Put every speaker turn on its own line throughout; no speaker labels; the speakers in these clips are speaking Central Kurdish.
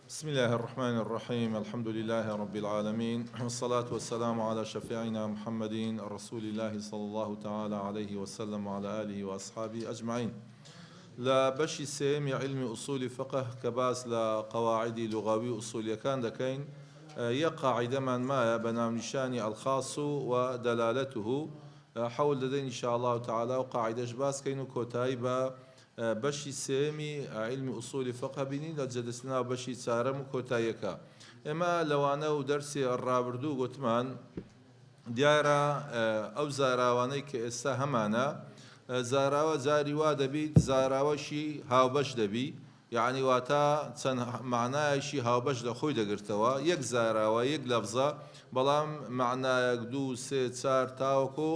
بسم الله الرحمن الرحيم. الحمد لله رب العالمين، والصلاة والسلام على شفيعنا محمد رسول الله صلى الله تعالى عليه وسلم وعلى آله وأصحابه أجمعين. لا بشي سيم علم أصول فقه كباس لقواعد لغوي أصول كان دكين يقع من ما بنام نشان الخاص ودلالته حول لدين إن شاء الله تعالى وقاعدة باس كينو كوتايبا بشي سيمي علم أصول فقه بيني لجلسنا بشي سارم كوتايكا إما لوانا ودرسي الرابردو قتمان دیارە ئەو زاراوانەی کە ئێستا هەمانە زاراوە زاری وا دەبیت زاراوەشی هاوبەش دەبی، یعنی واتە چەند معنایەکی هاوبەش لە خۆی دەگرتەوە، یەک زاراوە یەک لەفزە بەڵام معنایەک دوو سێ چار تاوەکو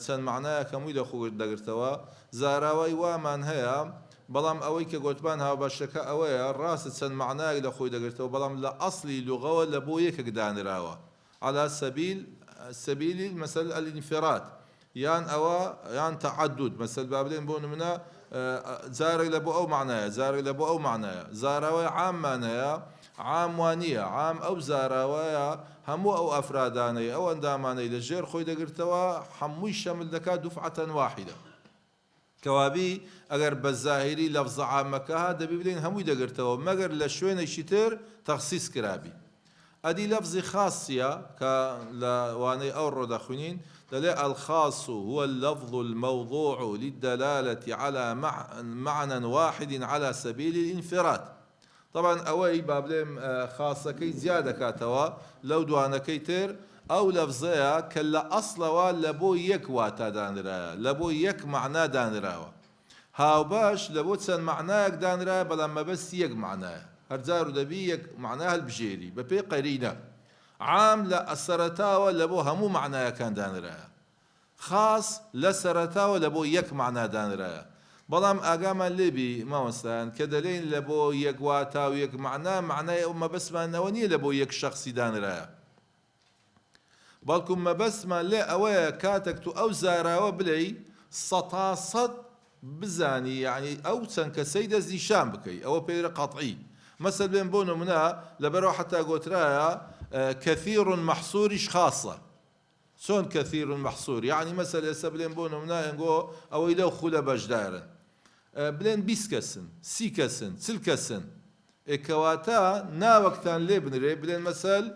چەند معنایەک هەمووی لە خۆی دەگرتەوە. زاراوەی وامان هەیە بەڵام ئەوەی کە گوتمان هاوبەشەکە ئەوەیە ڕاستە چەند معنایەک لە خۆی دەگرتەوە بەڵام لە ئەسڵی لوغەوە لە بۆ یەکێک دانراوە على سبيل مثلا الانفراد يان أو يان تعدد مثلا بابلين بون منا زار لبو أو معناه زار لبو أو معناه زاراوي عام معناه عام وانية عام أو زاراوي همو أو أفراداني أو أنداماني لجير خوي دقرتوا حموي شامل دكا دفعة واحدة كوابي أجر بالظاهري لفظ عامك هذا بيبلين همو دقرتوا مجر لشوين الشتر تخصيص كرابي أدي لفظ خاصية كلواني أو دخونين دليل الخاص هو اللفظ الموضوع للدلالة على معنى واحد على سبيل الانفراد. طبعا أوي بابليم خاصة كي زيادة كاتوا لو دوانا كيتر أو لفظية كلا أصلا لبو يك واتا دانرا لبو يك معنى دانرا هاو باش لبو تسن معناك دانرا بلا ما بس يك معناه هرزارو دبي معناها البجيري ببي قرينة عام لا السرتاوى لبو همو معناها كان دانرا خاص لا سرتاوى لبو يك معنى دانرا بلام أقام الليبي ما مثلا كدلين لبو يك واتا ويك معناه ما بس ما نوني لبو يك شخصي دانرا بالكم ما بس ما لا أويا كاتك تو أو زاراوى بلي سطاصد بزاني يعني أو تنك سيدة زيشان بكي أو بير قطعي مثلا بين بونو منا لبرو حتى قلت رايا كثير محصور خاصة شون كثير محصور يعني مثلا سبلين بونو منا ينقو أو إلى خلا بجدارن بلين بيسكسن سيكسن سلكسن كواتا نا وقتان لبنري بلين مثل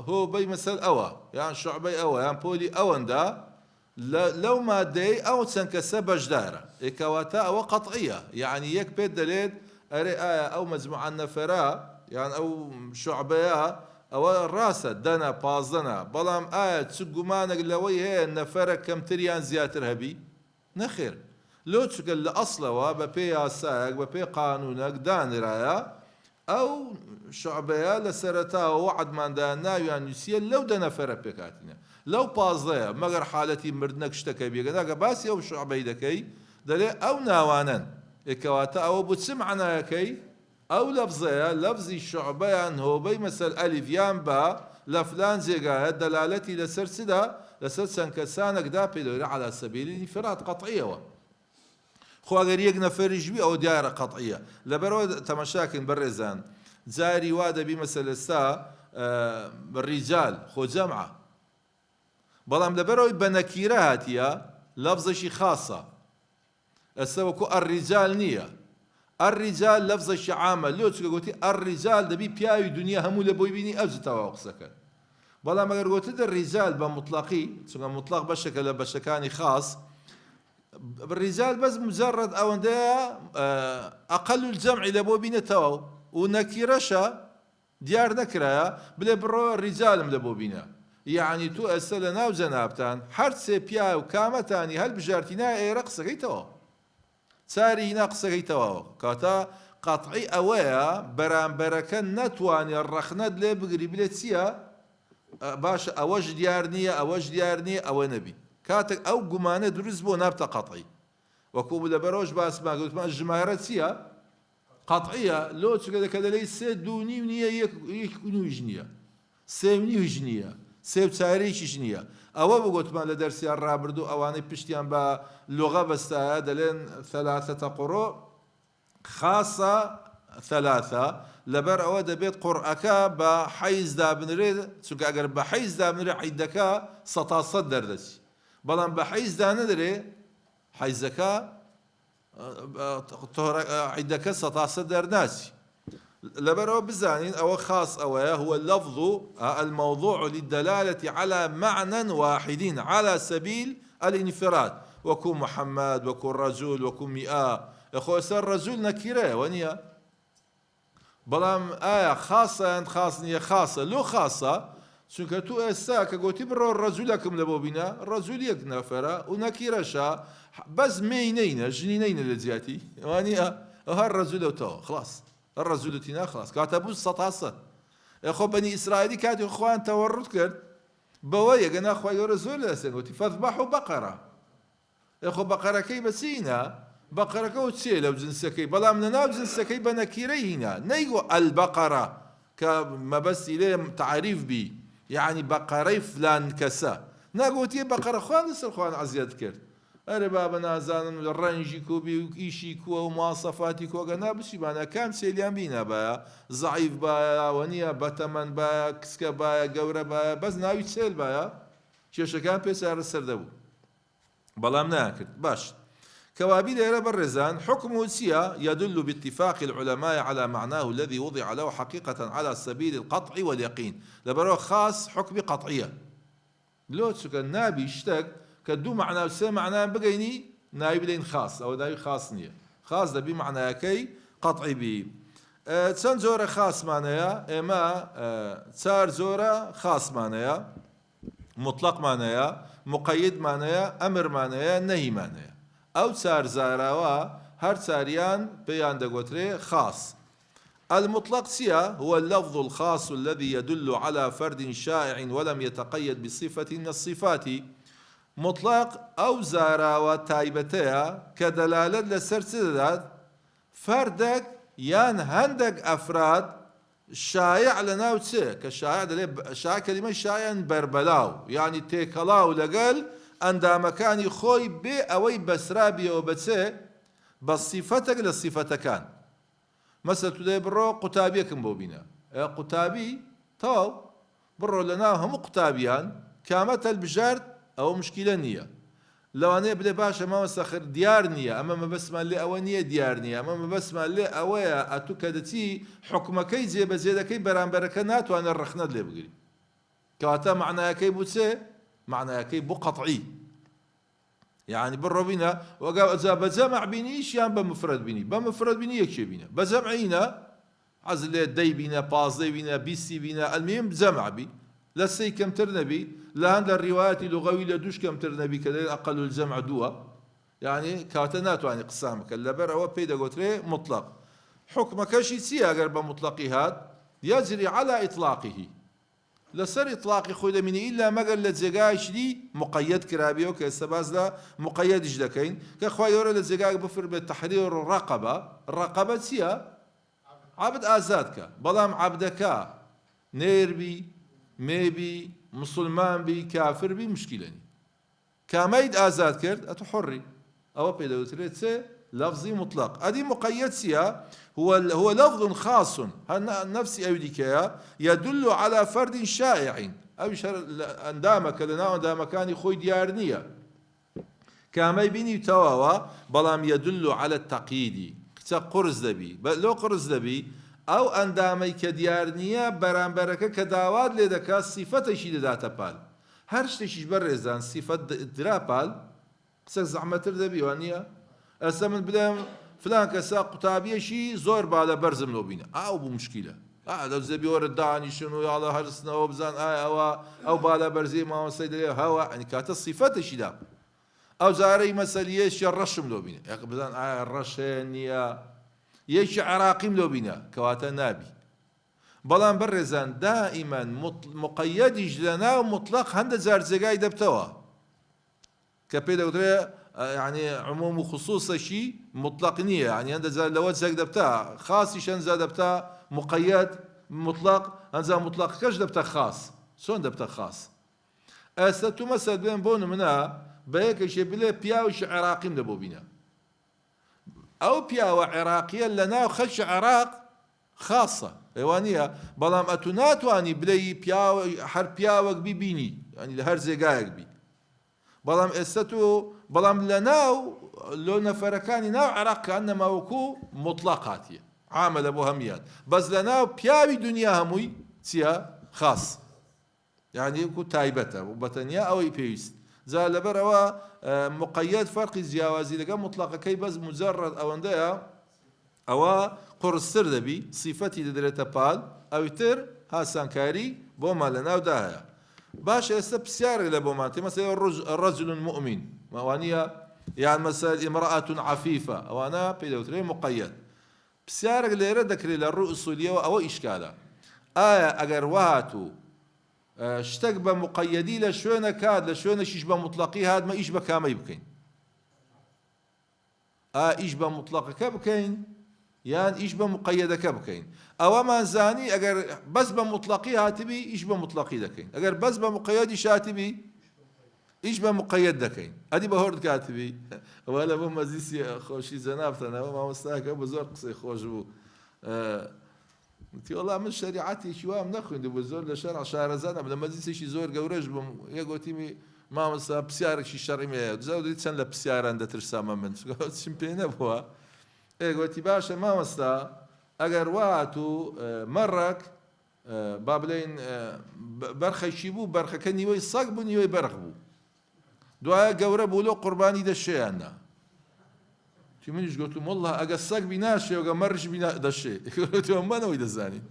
هو بي مثل أوا يعني شعبي أوا يعني بولي أوندا لو ما دي أو تنكسب بجدارة كواتا أو قطعية يعني يك بيت دليل أري آية أو مجموعة نفراء يعني أو شعبية أو الراسة دنا بازنا بلام آية تسقمانك لوي هي النفرة كم تريان زياتر هبي نخير لو تشكل لأصلوا ببي أساق ببي قانونك دان رايا أو شعبية لسرتا وعد من دانا يعني يسيل لو دنا فرة بكاتنا لو بازنا مگر حالتي مردنك اشتكى بيقنا بس يو شعبي دكي دلي أو ناوانا إكواتا أو بتسمعنا كي أو لفظية لفظي شعبيان هو بي مثل ألف يان با لفلان زيقا دلالتي لسرسدا لسرسن كسانك دا بيدوري على سبيل الانفراد قطعية خو أغير يقنا فريج أو دائرة قطعية لبرو تمشاكن برزان زاري وادا بي مثل السا الرجال خو جمعة بلام لبرو بنكيرات يا لفظ شي خاصة السبب الرجال نية الرجال لفظ شي عامة لو تقولي الرجال دبي بياوي دنيا همو لبوي بيني أوز تواقسك بلام أقول قلت الرجال بمطلقي تقول مطلق بشكل بشكاني خاص الرجال بس مجرد أو أقل الجمع لبوي بيني تواو ونكيرشا ديار نكرة بلا برو الرجال ملبوي بينا يعني تو أسألنا وجنابتان حرسي بيا وكامتاني هل بجارتنا اي رقصة كيتوا ساري ناقصة كيتوا كاتا قطعي أوايا برام بركة نتواني الرخند لي بقري بلتسيا باش أوج ديارنية أو نبي كاتك أو قمانة درز بو نابتا قطعي وكوب لبروج باس ما قلت ما الجماهيراتية قطعية لو تقول كذا ليس دوني ونية يكونوا يجنية سيمني يجنية سيب تاريخ جنية أو بقول ما لدرسي الرابردو أواني بشتيان باللغة بس دلين 3 قروء خاصة ثلاثة لبر أو دبيت قرأك بحيز دابنري سوك أجر بحيز دابنري حيدك ستصد دردس بلان بحيز داندري حيزك حيدك ستصد درداسي لبر بزانين أو خاص أو هو اللفظ الموضوع للدلالة على معنى واحد على سبيل الانفراد وكو محمد وكو الرجل وكو مئة أخو سر رجل نكيرة ونيا بلام آية خاصة خاصة خاصة لو خاصة چونکە تو ئێستا کە گوتی بڕۆ ڕەجولەکەم لە بۆ بینە ڕەجول یەک نەفەرە و نەکیرەشە بەس مێی نەینە ژنی نەینە لە جیاتی ئەوانە هەر ڕەجولەوتەوە خلاص هەر ڕەجولەتی ناخلاص کاتە بوو سەتاسە خۆ بەنی ئیسرائیلی کاتی خۆیان تەوەڕوت کرد بەوە یەگەنا خۆی گەورە زۆر لەسەر گوتی فەذبەحوا بەقەرە خۆ بەقەرەکەی بەچینە بەقەرەکە و چێ لەو جنسەکەی بەڵام لەناو جنسەکەی بە نەکیرەی هینە نەیگۆ ئەلبەقەرە کە مەبەستی لێ تعریف بی يعني بقري فلان كسا ناقوتي بقرة خوان لسر خوان عزيز كرت أري بابا نازان الرنجي كوبي وإيشي كوا ومواصفاتي كوا قنا بشي بانا كام سيليان بينا بايا ضعيف بايا ونيا بتمن بايا كسكا بايا قورة بايا بس ناوي تسيل بايا شيشا كان بيسار السردبو بلام ناكرت باش كوابي دير برزان حكم سيا يدل باتفاق العلماء على معناه الذي وضع له حقيقة على سبيل القطع واليقين لبرو خاص حكم قطعية لو تسكن نابي اشتق كدو معناه وسي معناه بقيني نايب لين خاص أو نايب خاص نية خاص ده بمعنى كي قطعي بي تسان زورة خاص معناها إما تسار زورة خاص معناها مطلق معناها مقيد معناها أمر معناها نهي معناها أو تسار زاراوا هر تساريان بيان دقوتري خاص المطلق سيا هو اللفظ الخاص الذي يدل على فرد شائع ولم يتقيد بصفة من الصفات مطلق أو زاراوا تايبتها كدلالة لسرسدات فردك يان هندك أفراد شائع لنا وتسي كشائع كلمة شائع بربلاو يعني تيكلاو لقل عند مكان خوي بي أوي بسرابي وبتسي بصفتك للصفة كان مثلا تدي برو قتابي كم بوبينا قتابي تو برو لنا هم قتابيان كامت البجار أو مشكلة نية لو أنا بلا باشا ما مسخر ديار نية أما ما بسمع لي أوانية ديار نية أما ما بسمع لي أويا أتوكدتي حكمكي زي بزيدكي بران بركنات وأنا الرخنة اللي بقولي كواتا معناها كي بوتسي معناها كي بو قطعي يعني بالربينا وقال إذا بجمع بينيش يعني بمفرد بيني يكشي بينا بجمعينا عزل دي بينا بازي بينا بيسي بينا المهم بجمع بي لسي كم ترنبي لهند الروايات اللغوية لدوش كم ترنبي كذا أقل الجمع دوا يعني كاتنات يعني قسامك اللبر أو بيدا قتري مطلق حكم كشي سياقر بمطلقها يجري على إطلاقه لسر إطلاق خوي مني إلا ما قال لتزجاج دي مقيد كرابيو كاستباز لا مقيد جدكين كخوي يورا لتزجاج بفر بالتحرير الرقبة سيا عبد آزادك بلام عبدك نيربي ميبي مسلمان بي كافر بي مشكلة كاميد آزاد كرد أتحري أو بيدوتريتسي لفظي مطلق أدي مقيد سيا هو لفظ خاص نفسي أوديكيا يدل على فرد شائع أو أندامك لنا أندامكاني خوي ديارنية كما يبيني تواوا بلام يدل على التقييد قرز دبي لو قرز دبي أو أندامي كديارنية برانبرك كداواد لدكا صفة شيء ذات بال هرش تشيش برزان صفة درابال قصة زعمة دبي وانيا أسمن بلا فلان كسا قتابية شي زور بالا برزم لو بينا أو بمشكلة لو زبي ورد داني شنو يلا هرسنا وبزان أو بالا برزي ما وصيد هوا يعني كانت الصفات شي دا أو زاري مسألة شي الرشم لو بينا يعني بزان الرشن يش عراقيم لو بينا كواتا نابي بلان برزان دائما مقيد جلنا ومطلق هند زارزقاي دبتوا كبيدا قلت يعني عموم وخصوص شيء مطلق نية يعني عند لوات زاك دبتا خاص يشان زاد دبتا مقيد مطلق أنزا مطلق كش دبتا خاص شلون دبتا خاص أستو مثلا بين بون منا بيك شيء بلا بياوش عراقي دبو بينا أو بياو عراقيا لنا خش عراق خاصة ئێوانە بەڵام ئەتو ناتوانی بلەی هەر پیاوەک بیبینی ینی لە هەر جێگایەک بی بەڵام ئێستا تۆ بەڵام لە ناو لۆ نەفەرەکانی ناو عێراق کە نەماوەکو مطلق هاتیە عامە لە بۆ هەمیان بەس لە ناو پیاوی دنیا هەمووی چییە خاص یعنی وەکو تایبەتە و بەتەنیا ئەوەی پێویست جا لەبەرەوە مقەیەد فەرقی جیاوازی لەگەڵ مطلقەکەی بەس مجەڕەد ئەوەندەیە ئەوە قورستر دەبی سیفەتی دەدرێتە پاڵ ئەویتر هاسانکاری بۆمان لە ناودا هەیە باش ئێستا پرسیارێک لە بۆمان تێ مەسەڵەن ڕەجل مؤمن ئەوانیە یان مەسەل ئیمرأة عەفیفە ئەوانە پێی دەوترێ مقەیەد پرسیارێک لێرە دەکرێت لە ڕوو ئوسولیەوە ئەوە ئیشکالە ئایا ئەگەر وهاتوو شتێک بە مقەیەدی لە شوێنە کات لە شوێنەشیش بە مطلقی هاتمە ئیش بە کامەی بکەین ئیش بە مطلقەکە بکەین یان ئیش بە مقەیەدەکە بکەین ئەوەمان زانی ئەگەر بەس بە مطلقی هاتبی ئیش بە مطلقی دەکەین ئەگەر بەس بە مقەیەدیش هاتبی ئیش بە مقەیەد دەکەین ئەدی بە هۆرد کاتبی ئەوە لە بۆ مەزیسی خۆشی جەنابتەنەوە مامۆستاکە بە زۆر قسەی خۆش بوو وتی وەڵام من شریعەتێکی وام نەخوێندە بوو زۆر لە شەرع شارەزانم لە مەجلیسێکی زۆر گەورەش بووم یەکگوتیمی مامۆستا پرسیارێکی شەڕیم هەیە دەزانیت چەند لە پرسیاران دەترسامە من چیم پێ نەبووە ئێگوتی باشە مامۆستا ئەگەر وهاتوو مەڕێک با بڵێن بەرخەیشی بوو بەرخەکە نیوەی سەگ بوو نیوەی بەرخ بوو دوایە گەورە بوو لۆ قوربانی دەشێیاننا تی منیش گوتم وەڵڵا ئەگە سەگ بی ناشێ ئەگە مەڕش بی دەشێ منەوەی دەزانی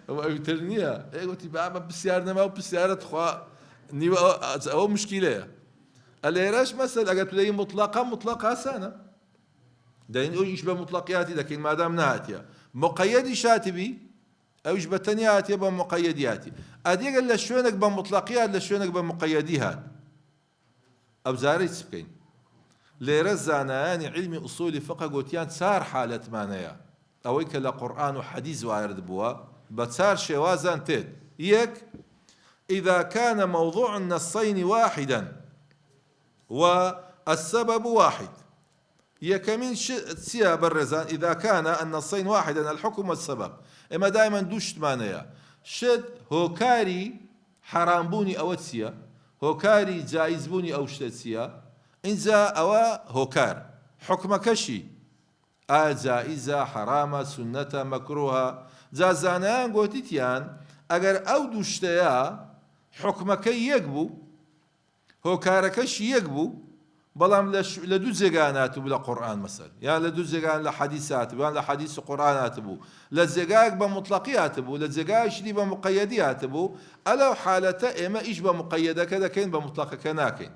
ئەوتر نییە ئێگوتی بابە پرسیار نەما و پرسیارت خوا نیوە ئەوە مشکیلەیە ئەلێرەش مەسەل ئەگەر تولەی مطلق ئاسانە دەین ئەو ئیش بە مطلقیاتی دەکەین مادام نهاتیە مقەیەدی شاتبی ئەوش بە تەنیا هاتیە بە مقەیەدیاتی ئەدیگەر لە شوێنێک بە مطلقیات لە شوێنێک بە مقەیەدی هات ئەو جارەی چ بکەین لێرە زانایانی علمی ئوسولی فقه گوتیان چار حالەتمانەیە ئەوەی کە لە قورئان و حەدیث وارد بووە بە چار شێوازان تێت یەک إذا كان موضوع النصين واحدا والسبب واحد يكمن سيا بالرزان إذا كان النصين واحدا الحكم والسبب إما دائما دوشت مانيا شد هوكاري حرام بوني أو تسيا هوكاري جائز بوني أو شتسيا إنزا أو هوكار حكم كشي جائزة حرامة سنة مكروهة زازانان قوتيتيان أجر أو دوشتيا حكمك يكبو هوكاركش يكبو بەڵام لە دوو جێگانات بوو لە قورئان مەسەل یان لە دوو جێگان لە حەدیثات بوو یان لە حەدیث و قورئان هاتبوو لە جێگایەک بە مطلقی هاتبوو لە جێگایەکی بە مقەیەدی هاتبوو ئەلەو حالەتە ئێمە ئیش بە مقەیەدەکە دەکەین بە مطلقەکە ناکەین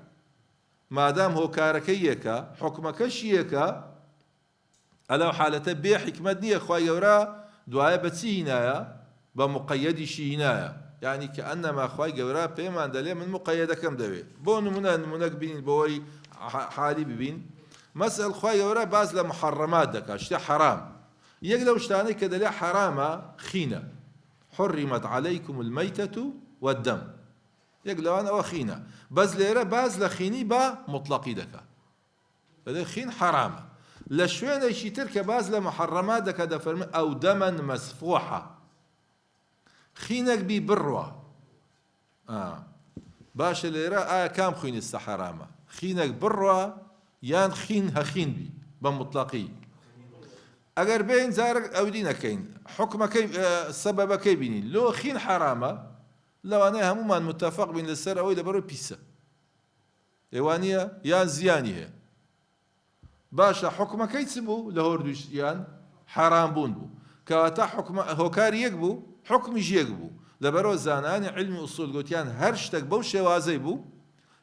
مادام هۆکارەکەی یەکە حکمەکەش یەکە ئەلەو حالەتە بێ حکمت نییە خوای گەورە دوایە بە چی هینایە بە مقەیەدیشی هینایە یعنی کە ئەنەما خوای گەورە پێمان دەڵێ من مقەیەدەکەم دەوێت بۆ نمونەک بینین بەوەی حالی ببین مەسەل خوای گەورە باز لە محەڕەمات دەکات شتە حرام یەک لەو شتانەی کە دەڵێ حرامە خینە حرمت عليكم الميتة والدم یەک لەوان ئەوە خینە بەس لێرە باز لە خینی بە مطلقی دەکات دەڵێ خین حرامە لە شوێنێکی تر کە باز لە محەڕەمات دەکات دەفەرمێ ئەو دەمەن مەسفوحە خینێک بی بڕوە باشە لێرە ئایا کام خوێنستە حرامە خینێک بڕوە یان خین هەخین بی بە مطلقی ئەگەر بێن جارێک ئەودی نەکەین حکمەکەی سەبەبەکەی بینین لۆ خین حرامە لەوانەیە هەمومان متفق بین لەسەر ئەوەی لەبەرەوەی پیسە ئێوانیە یان زیانی هەیە باشە حکمەکەی چ بوو لە هۆردووش یان حرام بوون بوو کەواتە هۆکار یەک بوو حکمیش یەک بوو لەبەرەوە زانانی علمی ئوسوڵ گوتیان هەر شتێک بەو شێوازەی بوو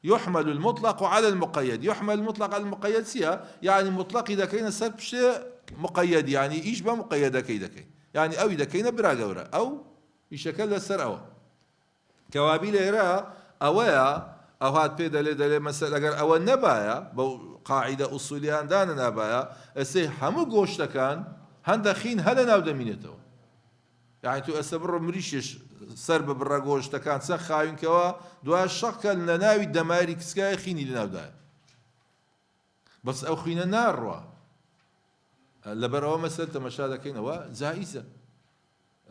يحمل المطلق على المقيد يحمل المطلق على المقيد سيا يعني مطلق إذا كان سر بشيء مقيد يعني إيش بمقيد كيدا كين يعني أو إذا كان برا جورا أو يشكل السر أو كوابيل يرى أويا أو هاد بيدا لدل مثلا أجر أو النبايا قاعدة أصولية عندنا نبايا السه همو جوش كان هندخين هلا ناود مينته يعني تو أسبر مريشش سرب بالرجوش تكان سخاين كوا دوا شكل لناوي دماري كسكاي خيني لناو ده بس أو خينا نار لەبەرەوە مەسەل تەمەشا دەکەینەوە جائیزە.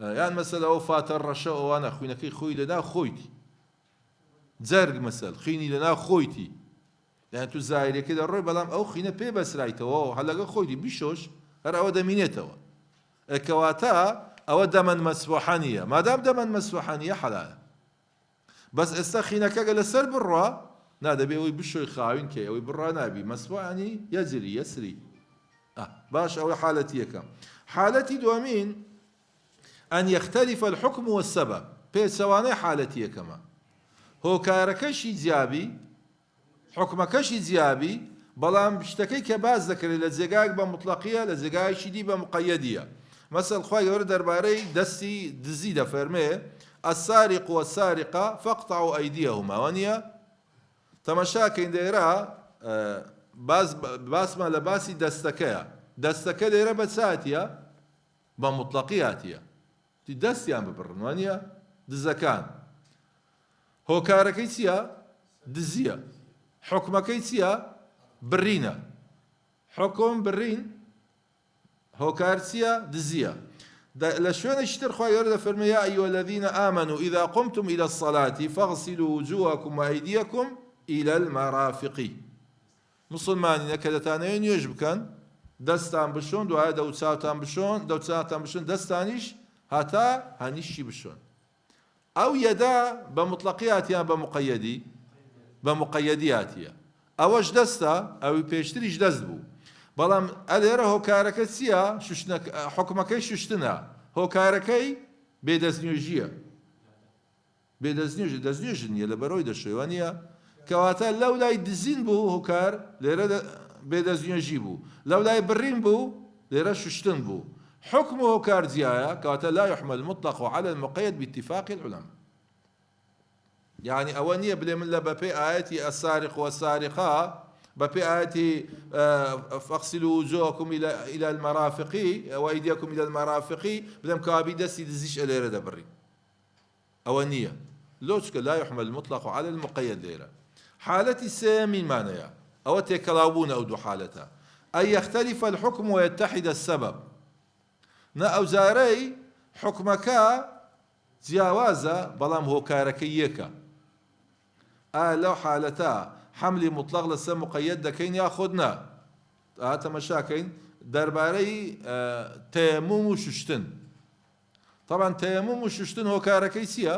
یان مەسەل ئەوە فاتە ڕەشە ئەوانە خوینەکەی خۆی لەنا خۆیتی جەرگ مەسەل خینی لەنا خۆیتی یان تو زایرەکە دەڕۆی بەڵام ئەو خینە پێ بەسرایتەوە و هەلەگە خۆیتی بیشۆش هەر ئەوە دەمینێتەوە کەواتە ئەوە دەمەن مەسفوحە نییە مادام دەمەن مەسفوحە نییە حەلالە بەس ئێستا خینەکەگە لەسەر بڕوا نادەبێ ئەوەی بشۆی خاوین کێ ئەوەی بڕوا نابی مەسفوحانی یەجری یەسری باش ئەوەی حالەتی یەکەم. حالەتی دووەمین أن يختلف الحكم والسبب بيسواني حالتي كما هو كاركشي زيابي حكمكشي زيابي بلام بشتكي كباز ذكر للزقاق بمطلقية لزقاق شدي بمقيدية مثل خوي يورد درباري دستي دزيدة فرمي السارق والسارقة فاقطعوا أيديهما ونيا تمشاكين ديرا باس ما لباسي دستكا ديرا بساتيا بمطلقياتيا دەستیان ببڕن وانە دزەکان هۆکارەکەی چییە؟ دزیە حکمەکەی چییە؟ بڕینە حکم بڕین هۆکار چییە؟ دزیە لە شوێنێکی تر خوا گەورە دەفەرمێ یا ئەیها الذین آمنوا إذا قمتم إلى الصلاة فاغسلوا وجوهكم وأيديكم إلى المرافق مسلمانینە کە دەتانەوێت نوێژ بکەن دەستان بشۆن دوایە دەوچاوتان بشۆن دەوچاوتان بشۆن دەستانیش هەتا هەنیشی بشۆن ئەو یەدا بە مطلقیاتیان بە مقەیەدیاتیە ئەوەش دەستە ئەوی پێشتریش دەست بوو بەڵام ئەلێرە هۆکارەکە چییە حکومەکەی شوشتنە هۆکارەکەی بێدەستنوێژیە دەستنوێژ نییە لە بەرەوەی دەشێوە نییە کەواتە لەو لای دزین بوو هۆکار لێرە بێدەستنوێژی بوو لەو لای بڕین بوو لێرە شوشتن بوو حكمه كارزيايا كواتا لا يحمل المطلق على المقيد باتفاق العلماء يعني أولية بلي من ببي آياتي السارق والسارقة ببي آياتي فاغسلوا وجوهكم إلى المرافق وأيديكم إلى المرافق بلم كابي دسي دزيش أليرة دبري أولية لوشك لا يحمل المطلق على المقيد ليرة حالتي سامين معناها أو تكلاوون أو دو حالتها أن يختلف الحكم ويتحد السبب نا ئەوزارەی حکمەکە جیاوازە بەڵام هۆکارەکەی یەکە لەو حالەتە حملی مطلق لەسەر مقەیەد دەکەین یاخۆ نا تەمەشاکەین دەربارەی تەیەموم و شوشتن طبعا تەیەموم و شوشتن هۆکارەکەی چییە؟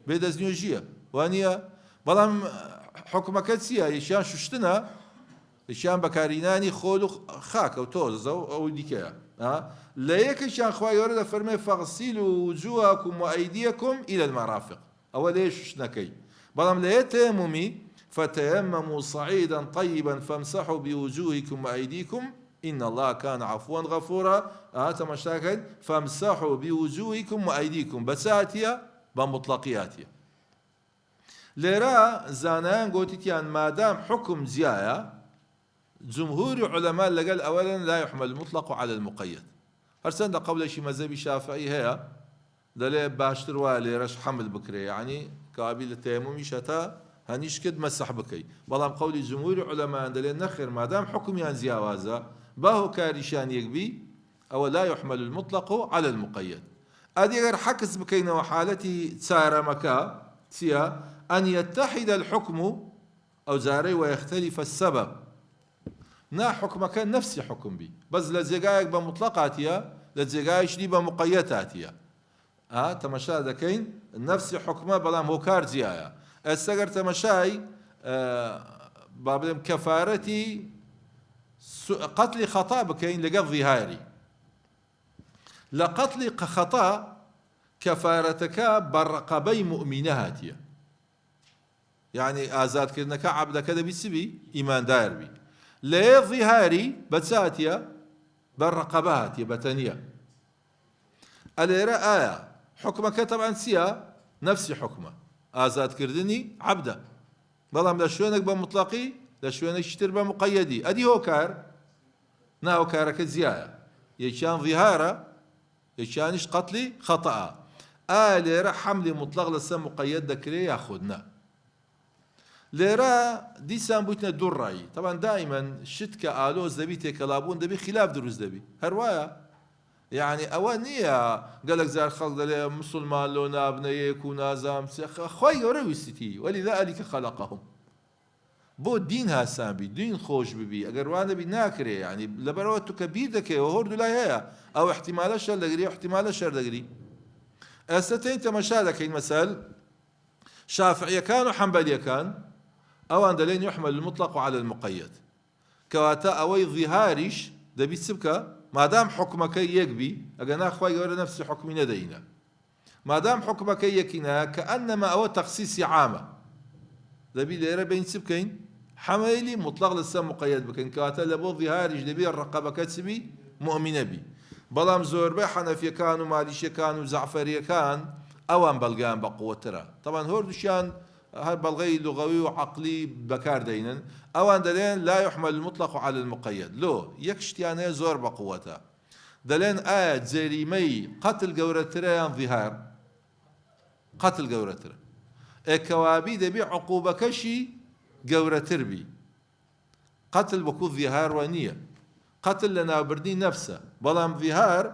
بێدەستنوێژیە وانە بەڵام حکمەکە چییە؟ یەکیان شوشتنە یەکیان بەکارهێنانی خۆل و خاکە و تۆزە و ئەوەی دیکەیە لا يكشان خواهي ورد فرمي فاغسلوا وجوهكم وأيديكم إلى المرافق أو ليش نكي بلام لا يتيممي فتيمموا صعيدا طيبا فامسحوا بوجوهكم وأيديكم إن الله كان عفوا غفورا مشاكل فامسحوا بوجوهكم وأيديكم بساتيا بمطلقياتيا لرا زانان قوتيتيان ما دام حكم زيايا جمهور علماء لقال أولا لا يحمل المطلق على المقيد هرسند قبل شي مذهبي شافعي هي دلي باشتر والي رش حمل بكري يعني كابيل التيمم شتا هنيش كد مسح بكي بلام قولي جمهور علماء دلي نخر ما دام حكم ينزي اوازا باهو كاريشان يكبي او لا يحمل المطلق على المقيد ادي غير حكس بكينا وحالتي تسارى مكا سيا ان يتحد الحكم او زاري ويختلف السبب نا حكمك نفسي حكم بي بس لزقايق بمطلقاتيا لزقايش دي بمقيتاتيا تمشى دكين نفسي حكمه بلام هو كار زيايا استقر تمشاي بابلم كفارتي قتل خطا بكين لقض ظهاري لقتل خطا كفارتك برقبي مؤمنهاتيا يعني آزاد كرنك عبدك هذا بيسبي إيمان داير بي لا ظهاري بتساتيا بالرقبات بتانية الإراء آية حكمك طبعا سيا نفسي حكمه آزاد كردني عبدا بلام لشوينك بمطلقي لشوينك شتر بمقيدي أدي هوكار نا هوكارك زيايا يشان ظهارة يشانش قتلي خطأ الإراء حملي مطلق لسا مقيد دكري ياخذنا لێرە دیسان بوویتنە دوو ڕایی طبعا دائما شت کە ئالۆز دەبی تێکەڵابوون دەبی خلاف دروست دەبی هەروایە يعني ئەوە نییە گەلک زار خەڵک دەڵێ مسلمان لۆ نابنەیەک و نازام خۆی گەورە ویستیتی وەلیذالک خەلەقەهم بۆ دین هاسان بی دین خۆش ببی ئەگەر وان دەبی ناکرێ يعني لەبەرەوە تو کە بیر دەکەیەوە هۆر دوولای هەیە ئەو احتیمالە شەر دەگری و احتیمالە شەر دەگری ئێستا تێن تەمەشا دەکەین مەسەل شافعیەکان و حەمبەلیەکان ئەوان دەڵێن يحمل المطلق على المقيد کەواتە ئەوەی ظیهاریش دەبی چ بکە مادام حکمەکەی یەک بی ئەگەر ناخوای گەورە نەفسی حکمی نەدەینە مادام حکمەکەی یەکینە کە ئەنەما ئەوە تەخسیسی عامە دەبی لێرە بین چ بکەین حەمەلی مطلق لەسەر مقەیەد بکەین کەواتە لە بۆ ظیهاریش دەبی ڕقەبەکە چ بی مؤمنە بی بەڵام زۆربەی حەنەفیەکان و مالیشیەکان و زەعفەریەکان ئەوان بەڵگیان بە قووەترە طبعا هەردووشیان هەر بەڵغەی لوغەوی و عەقلی بەکاردەینن ئەوان دەڵێن لا يحمل المطلق على المقيد لۆ یەک شتیانەیە زۆر بە قووەتە دەڵێن ئایا جەریمەی قەتل گەورەترە یان ظیهار قەتل گەورەترە ئێکەوابی دەبی عقوبەکەشی گەورەتر بی قەتل وەکو ظیهار وە نییە قەتل لە ناوبردنی نەفسە بەڵام ظیهار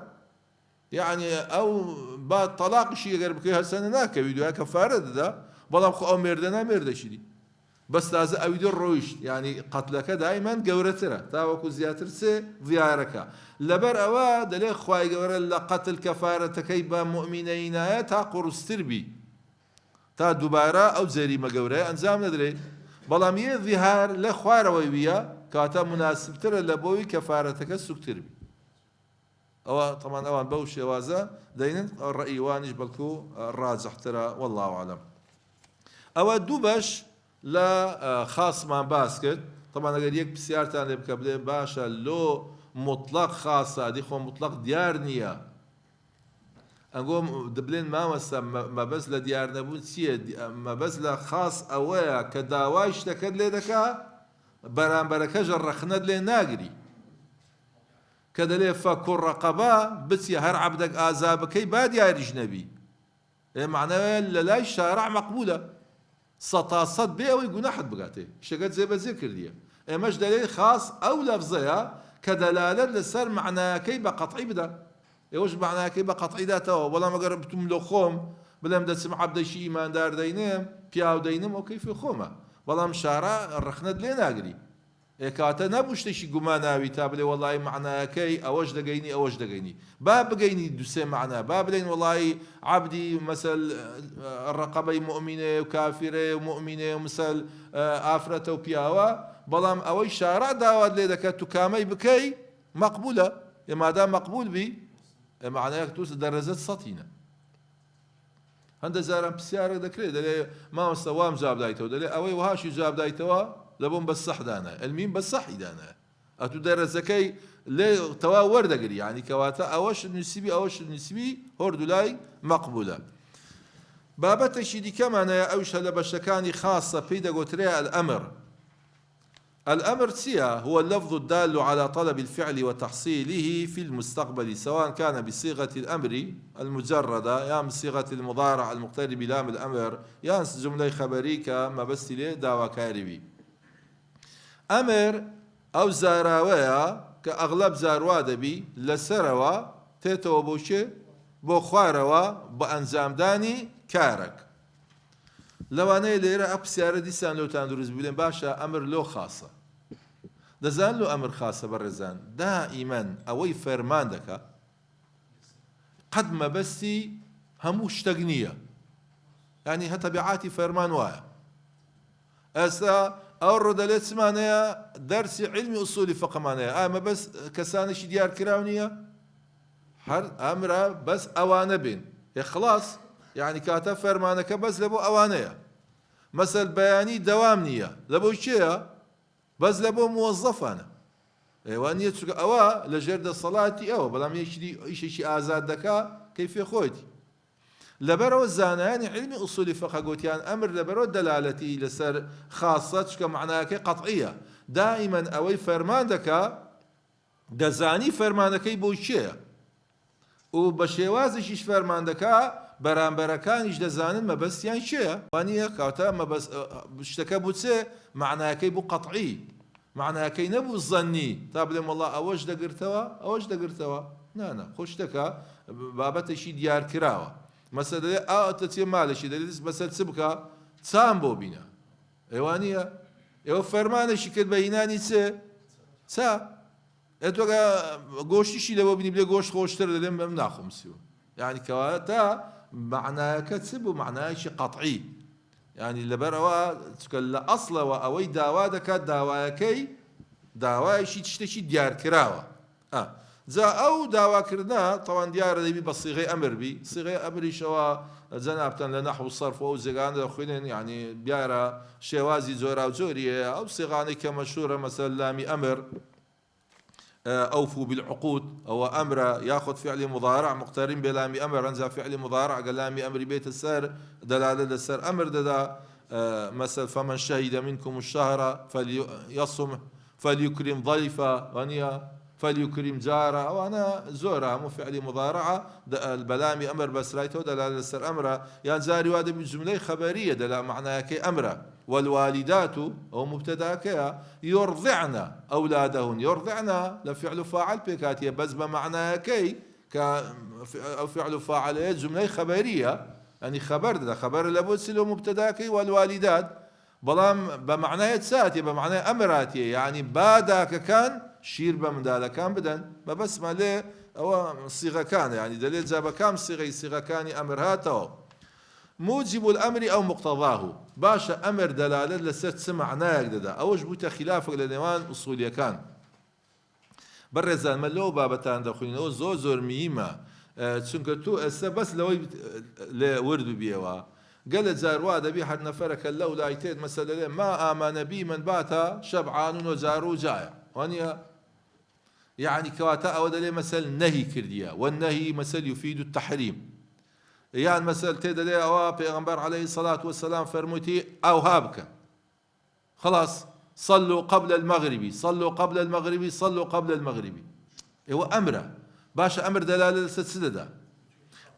يعني ئەو با تەلاقشی ئەگەر بکەی هەسەنە ناکەوی دوای کەفارە دەدا بەڵام خۆ ئەو مێردەنا مێردەشیدی بەس تازە ئەوی دە ڕۆیشت ینی قەتلەکە دایمان گەورەترە تاوەکو زیاتر سێ ڤیارەکە لەبەر ئەوە دەلێ خوای گەورە لە قەتل کەفارەتەکەی بە موئمینەینایە تا قوڕستر بی تا دووبارە ئەو جەریمە گەورەیە ئەنجام نەدرێت بەڵام یە ڤیهار لە خوارەوەی ویە کاتە مناسبترە لە بۆی کەفارەتەکە سوکتر بی ئەوە طبعا ئەوان بەو شێوازە دەینن ڕەئیوانیش بەڵکو ڕاجحترە والله أعلم ئەوە دوو بەش لە خاصمان باس کرد طبعا ئەگەر یەک پرسیارتان لێ بکە بڵێ باشە لۆ مطلق خاصە دی خۆ مطلق دیار نییە ئەنگۆم دەبلێن مامەستا مەبەست لە دیار نەبوون چییە مەبەست لە خاص ئەوەیە کە داوای شتەکەت لێ دەکا بەرامبەرەکەژە ڕەخنەت لێ ناگری کە دەلێ فەکو ڕەقەبە بچی هەر عەبدێک ئازا بکەی با دیاریش نەبی معناوێ لە لای شارع مەقبولە سەتاسەد بێ ئەوەی گوناحت بگاتێ شتەکەت جێبەجێ کردیە ئێمەش دەلێ خاص ئەو لەفزەیە کە دەلالەت لەسەر معناکەی بە قەتعی بدە ئێوەش معناکەی بە قەتعی داتەوە بەڵام ئەگەر بتوم لە خۆم بڵێم دەچم عەبدێکی ئیماندار دەینێم پیاو دەینم ئەو کەیفی خۆمە بەڵام شارع ڕەخنەت لێ ناگری کاتە نەبوو شتێکی گوماناوی تا بڵێ وەڵی معناکەی ئەوەش دەگەینی ئەوەش دەگەینی با بگەینی دوسێ معنا با بڵێن وەڵی عەبدی مەسەل ڕەقەبەی مؤمینێ و کافرێ و مؤمینێ و مەسەل ئافرەتە و پیاوە بەڵام ئەوەی شارع داوات لێ دەکات تو کامەی بکەی مەقبولە ئێمادا مەقبول بی معنایەک تووس دەرەزت سەتینە هەندە زاران پرسیارە دەکرێت دەلێ مامۆستا وام جواب دایتەوە دەلێ ئەوەی وهاشی جواب دایتەوە لەبووم بە سەح دانە ئەلمیم بە سەحی دانە ئەتو دەرەزەکەی لێ تەوا وەردەگری ینی کەواتە ئەوەش نووسیبی ئەوەش نووسیبی هەردوولای مەقبولە بابەتێکی دیکەمانەیە ئەوش لە بەشەکانی خاصە پێی دەگوترێ الأمر الأمر سيا هو اللفظ الدال على طلب الفعل وتحصيله في المستقبل سواء كان بصيغة الأمر المجردة يا بصيغة المضارع المقترب بلام الأمر يا جملة خبرية ما بس ليه دعوة كاربي أمر أو زاراوية كأغلب زاروا دبي لسروا تيتو بوشي بخواروا بأنزام داني كارك لو أنا ليرة أبسيارة ديسان لو تندرس بيلين باشا أمر لو خاصة دزان لو أمر خاصة بالرزان دائما أوي فرمان دكا قد ما بسي هموش تقنية يعني هتبعاتي فرمان وايا أسا أورد لتسمانيا درس علمي أصولي فقمانيا ما بس كسانش ديار كراونية هر أمره بس أوانه بين خلاص يعني كاتب فرمانك بس لبو أوانية مثل بياني دوام نية لبو شيء بس لبو موظف أنا وأن يترك أوا لجرد الصلاة أوا بلام يشتري شيء آزاد دكا كيف يخوتي لبرو الزانان علمي أصولي فقه قوتيان أمر لبرو دلالتي لسر خاصة كمعناك قطعية دائما أوي فرمان دكا دزاني فرمانك بو شيء وبشيوازش فرمان دكا بەرامبەرەکانیش دەزانن مەبەستیان چییە وانە کاتە مەبەست شتەکە بوو چێ معناکەی بوو قەتعی معناکەی نەبوو زەنی تا بڵێم وەڵا ئەوەش دەگرتەوە ئەوەش دەگرتەوە نانە خۆشتەکە بابەتێکی دیار کراوە مەسەلەیە ئاتە چێ مالێکی دەێت بەسەر چ بکە چام بۆ بینە ئێوانە ئێوە فەرمانێکی کرد بە هینانی چێ چا ئەتۆگە گۆشتیشی لەوە بینی بلێ گۆشت خۆشتر دەڵێم بەم ناخۆمسیوە یعنی کەواتە معناەکە چ بوو معنایکی قەتعی ینی لەبەرەوە چکە لە ئەسڵەوە ئەوەی داوا دەکات داوایەکەی داوایشی شتێکی دیارکراوە جا ئەو داواکردە تەوان دیارە دەبی بە سیغەی ئەمر بی سیغەی ئەمریشەوە جەنابتەن لە نەحو سەرف و زێگان دەخوێنن ینی دیارە شێوازی جۆرا و جۆریە ئەو سیغانەی کە مەشهورە مەسەل لامی ئەمر أوفوا بالعقود أو أمر ياخذ فعل مضارع مقترن بلام أمر أنزل فعل مضارع قلام أمر بيت السر دلالة السر أمر ددا مثل فمن شهد منكم الشهر فليصم فليكرم ضيفا غنيا فليكرم جارا وأنا زورا مو فعل مضارعة البلام أمر بس رايته دلالة السر أمر يعني زاري وهذا من جملة خبرية دلالة معناها كي أمر والوالدات أو مبتدأ يرضعن أولادهن يرضعن لفعل فاعل بكاتية بس بمعنى كي أو فعل فاعل جملة خبرية يعني خبر لابد سلو مبتدأ كي والوالدات بلام بمعنى تساتي بمعنى أمراتي يعني بعدك كان شير بمدالة كان بدن بس ما ليه أو صيغة كان يعني دليل جاب كام صيغة كان أمرهاته موجب الأمر أو مقتضاه باشا أمر دلالة لسات سمع ناك ددا أوش بوتا خلافك لنوان أصوليا كان برزان ملو بابتان دخولين أو زور مهمة چونك تو أسا بس لوي لورد بيوا قال زاروا دبي حد نفرك اللو لايتين مثلا ما آمن بي من باتا شبعان وزارو جايا وانيا يعني كواتا أو دلي مثل نهي كرديا والنهي مثل يفيد التحريم يعني مثل تدلي أو پیغمبر عليه الصلاة والسلام فرموتي أو هابك خلاص صلوا قبل المغرب صلوا قبل المغرب صلوا قبل المغرب هو أمره باشا أمر دلالة ستسددا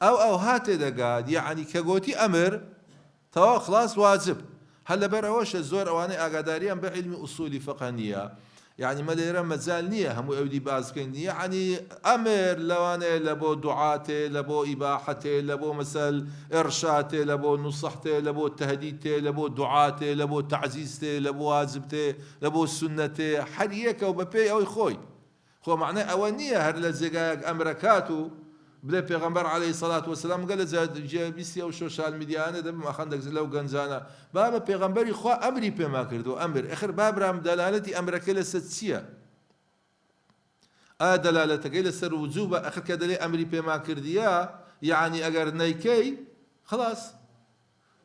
أو هاتي دقاد يعني كقوتي أمر توا خلاص واجب هلا برعوش الزور أواني أقاداريا بعلم أصولي فقهية يعني ما ليرا مازال نية هم أودي بازكين يعني أمر لواني لبو دعاته لبو إباحته لبو مثل إرشاته لبو نصحته لبو تهديته لبو دعاته لبو تعزيزته لبو واجبته لبو سنته حريك وببي أو خوي خو معناه أوانية هر لزقاق أمركاتو بلا پیغمبر عليه الصلاة والسلام قال زاد جابيسي أو سوشيال ميديا أنا دم أخندك زلوا جنزانا بابا پیغمبر إخوة أمري بما كردو أمر آخر باب رام دلالتي أمر كلا ستسيا دلالة كلا سر وجوبة آخر كدلي أمري بما كرديا يعني أجر نيكي خلاص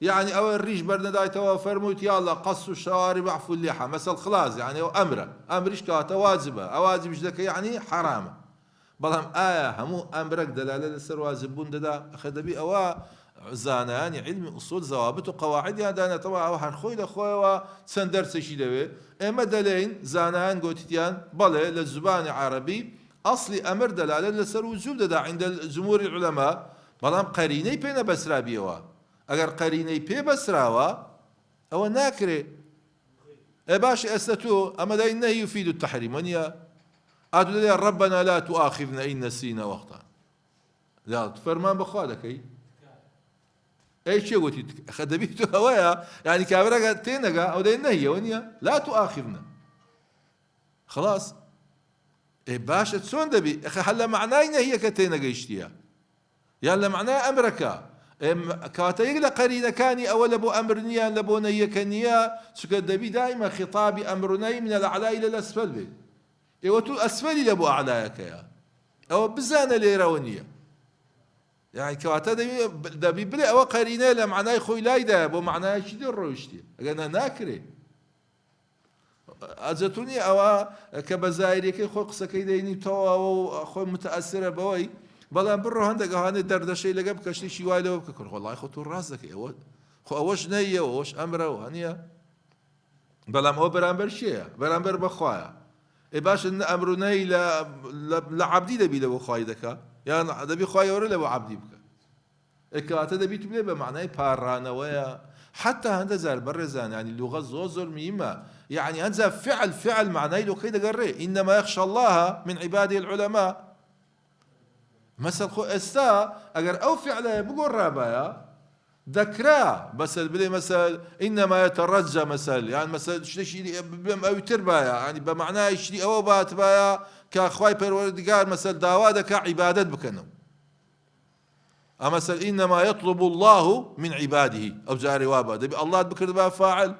يعني أول ريش برنا داي توافر موت يلا قصوا الشوارب عفوا اللحى مثل خلاص يعني أمرش كاتا واجبة أواجب ذاك يعني حرام بلام همو أمرك دلالة لسر واجبون ددا أخذ بي أوا زاناني علم أصول ضوابط وقواعد يعني أنا طبعا أو حنخوي لخوي وسندر سشيلوي إما دلين زانان قوتيان بله للزبان عربي أصلي أمر دلالة لسر وجوب ددا عند جمهور العلماء بلام قريني بينا بسرا بيوا أجر قريني بي بسراوا أو ناكري باش أستو أما دا إنه يفيد التحريم ونيا أدل ربنا لا تؤاخذنا إن نسينا وأخطأنا لا فرمان بخوالك أي شيء قلت خدبيت هوايا يعني كابرا تينجا أو ده النهي ونيا لا تؤاخذنا خلاص باش تسون دبي هلا معناه نهي كتينجا يشتيا يلا معناه أمرك كاتيق لقرينة كاني أول أبو أمر نيا لبو نهي كنيا سكت دبي دائما خطاب أمرني من الأعلى إلى الأسفل به ايوتو اسفلي لابو اعلاك يا او بزانه ليرونيه يعني كواتا دبي بلا او قرينه لا معناه خوي لايدا بو معناه شي دير روشتي انا ناكري اجتوني او كبزايري كي خو قصه كيديني تو او خو متاثره بوي بلا برو هندق هاني دردشي لقب كشي شي وايلو بكر والله خطو راسك ايوه خو اوش نيه واوش امره وهنيا بلا مو برامبر شي برامبر بخوايا باش ان امرني لعبدي دبي لو خايدك يعني دبي خاي ور لو عبدي بك ئەکاتە دەبیت بڵێ بە معنای پاڕانەوەیە حتى هەندە زار بەڕێزان يعني اللغة زۆر مهمة يعني هەنجا فعل معنای لۆکەی دەگەڕێ إنما يخشى الله من عباده العلماء مثل خۆ ئێستا ئەگەر ئەو فعلە بگۆڕابایە دەکرا بەسەر بڵێ مەسەل إنما يترجى مەسەل يعني مەسەل شتێکی بڵێم ئەوی تر بایە يعني بە معنای شتی ئەوە بات بایە کە خوای پەروەردگار مەسەل داوا دەکا عیبادەت بکەنەوە مثلا إنما يطلب الله من عباده أو جاري وابا دبي الله بكر بها فاعل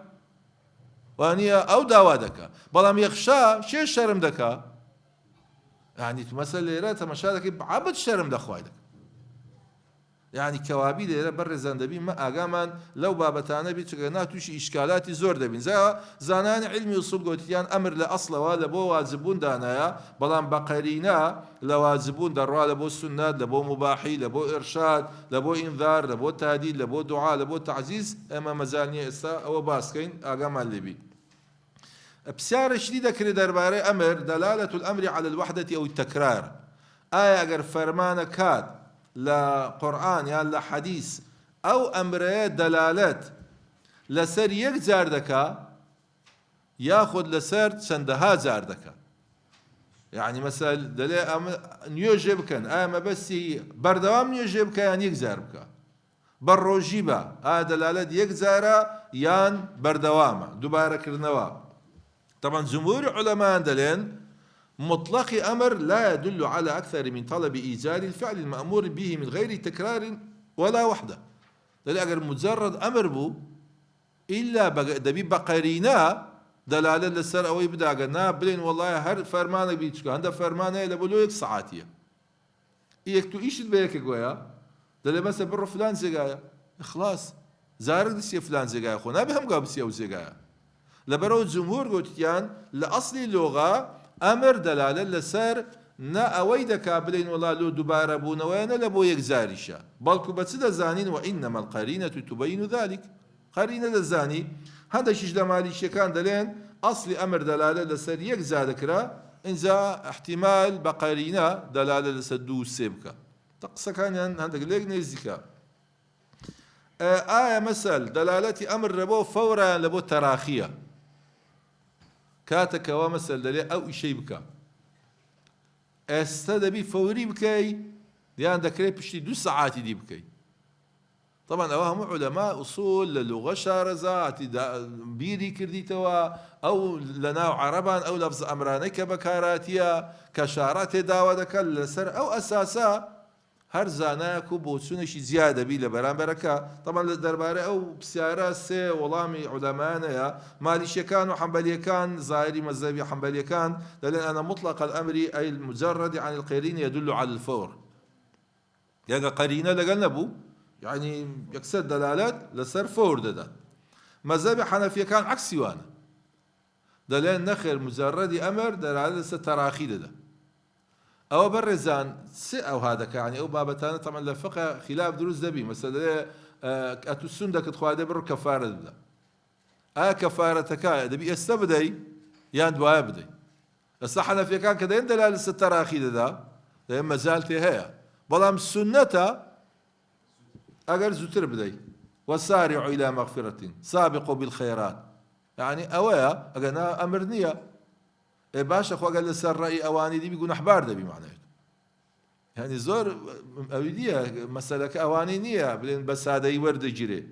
وانيا أو داوادك بلام يخشى شيء الشرم دكا يعني مثلا ليرة تمشادك عبد الشرم دخوايدك يعني كوابي ليرة برزان دبي ما أقامان لو بابتانا بيتشكنا توشي إشكالات زور دبين زانان علمي أصول قوتيان أمر لأصل ولا بو واجبون دانايا بلان بقرينا لواجبون دروا لبو السنة لبو مباحي لبو إرشاد لبو إنذار لبو تهديد لبو دعاء لبو تعزيز أما مزانية إستا أو باسكين أقامان لبي بسيارة شديدة كري درباري أمر دلالة الأمر على الوحدة أو التكرار آية أجر فرمان كاد لقرآن يا لحديث أو أمر دلالات لسر يك زاردكا ياخذ لسر سندها زاردكا يعني مثلا دليل نيوجبكن ما بس بردوام نيوجبكا يعني يك زاربكا بروجيبا دلالات يك زارا يان بردوامه دوباره كرنوا طبعا جمهور علماء دلين مطلق أمر لا يدل على أكثر من طلب إيجاد الفعل المأمور به من غير تكرار ولا وحدة لأن أجر مجرد أمر بو إلا دبي بقرينا دلالة للسر أو يبدأ قلنا بلين والله هر فرمانة بيتشكو عند فرمانة لبلوك ساعاتية إيكتو إيش البيك قويا دلالة مثلا برو فلان زقايا خلاص زارك دسي فلان زقايا خو نبهم قابسي أو زقايا لبرو الجمهور قوتيان لأصل اللغة أمر دلالة لسر نا أويد كابلين والله لو دبارة بونوين لبو يكزاريشا بلكو بتسد زانين وإنما القرينة تبين ذلك قرينة للزاني هذا شيء لمالي شكان دلين أصل أمر دلالة لسر يكزا ذكرى إنزا احتمال بقرينة دلالة لسدو السيبكا تقصى كان هذا ليك نيزيكا آية مثل دلالة أمر ربو فورا لبو تراخية كاتك ومثل دليل أو شيء بك استدبي فوري بكي يعني ذكري بشتي 2 ساعات دي بكي طبعا أوهم علماء أصول للغة شارزة بيري كرديتوا أو لنا عربان أو لفظ أمرانيك بكاراتيا كشارات داودك لسر أو أساسا هر زاناك بوتسونشي زيادة بي لبران بركة طبعا للدربارة أو بسيارة سي والله علماء ماليشي كان وحنبلي كان ظاهري مذهبي حنبلي كان لأن أنا مطلق الأمر أي المجرد عن القرين يدل على الفور يعني قرينة لقال نبو يعني يكسر دلالات لسر فور دلالات مذهبي حنفية كان عكسي وانا دلين نخر مجرد أمر دلالة لسر تراخي دلالات أو برزان أو هذا يعني أو بابتانا طبعا لفقه خلاف دروس دبي مثلا أتوسون دك تخوادي بر كفارة دا كفارتك دبي استبدي يان دواء بدي الصحنا في كان كذا دلالة التراخي دا لما زالتي هي بلام السنة أجر زتر بدي وسارعوا إلى مغفرة سابقوا بالخيرات يعني أويا أجنا أمرنية باشا خو قال لسر رأي أواني دي بيقول أحبار ده بمعنى يعني زور أولية مسألة أواني نية بس هذا يورد جري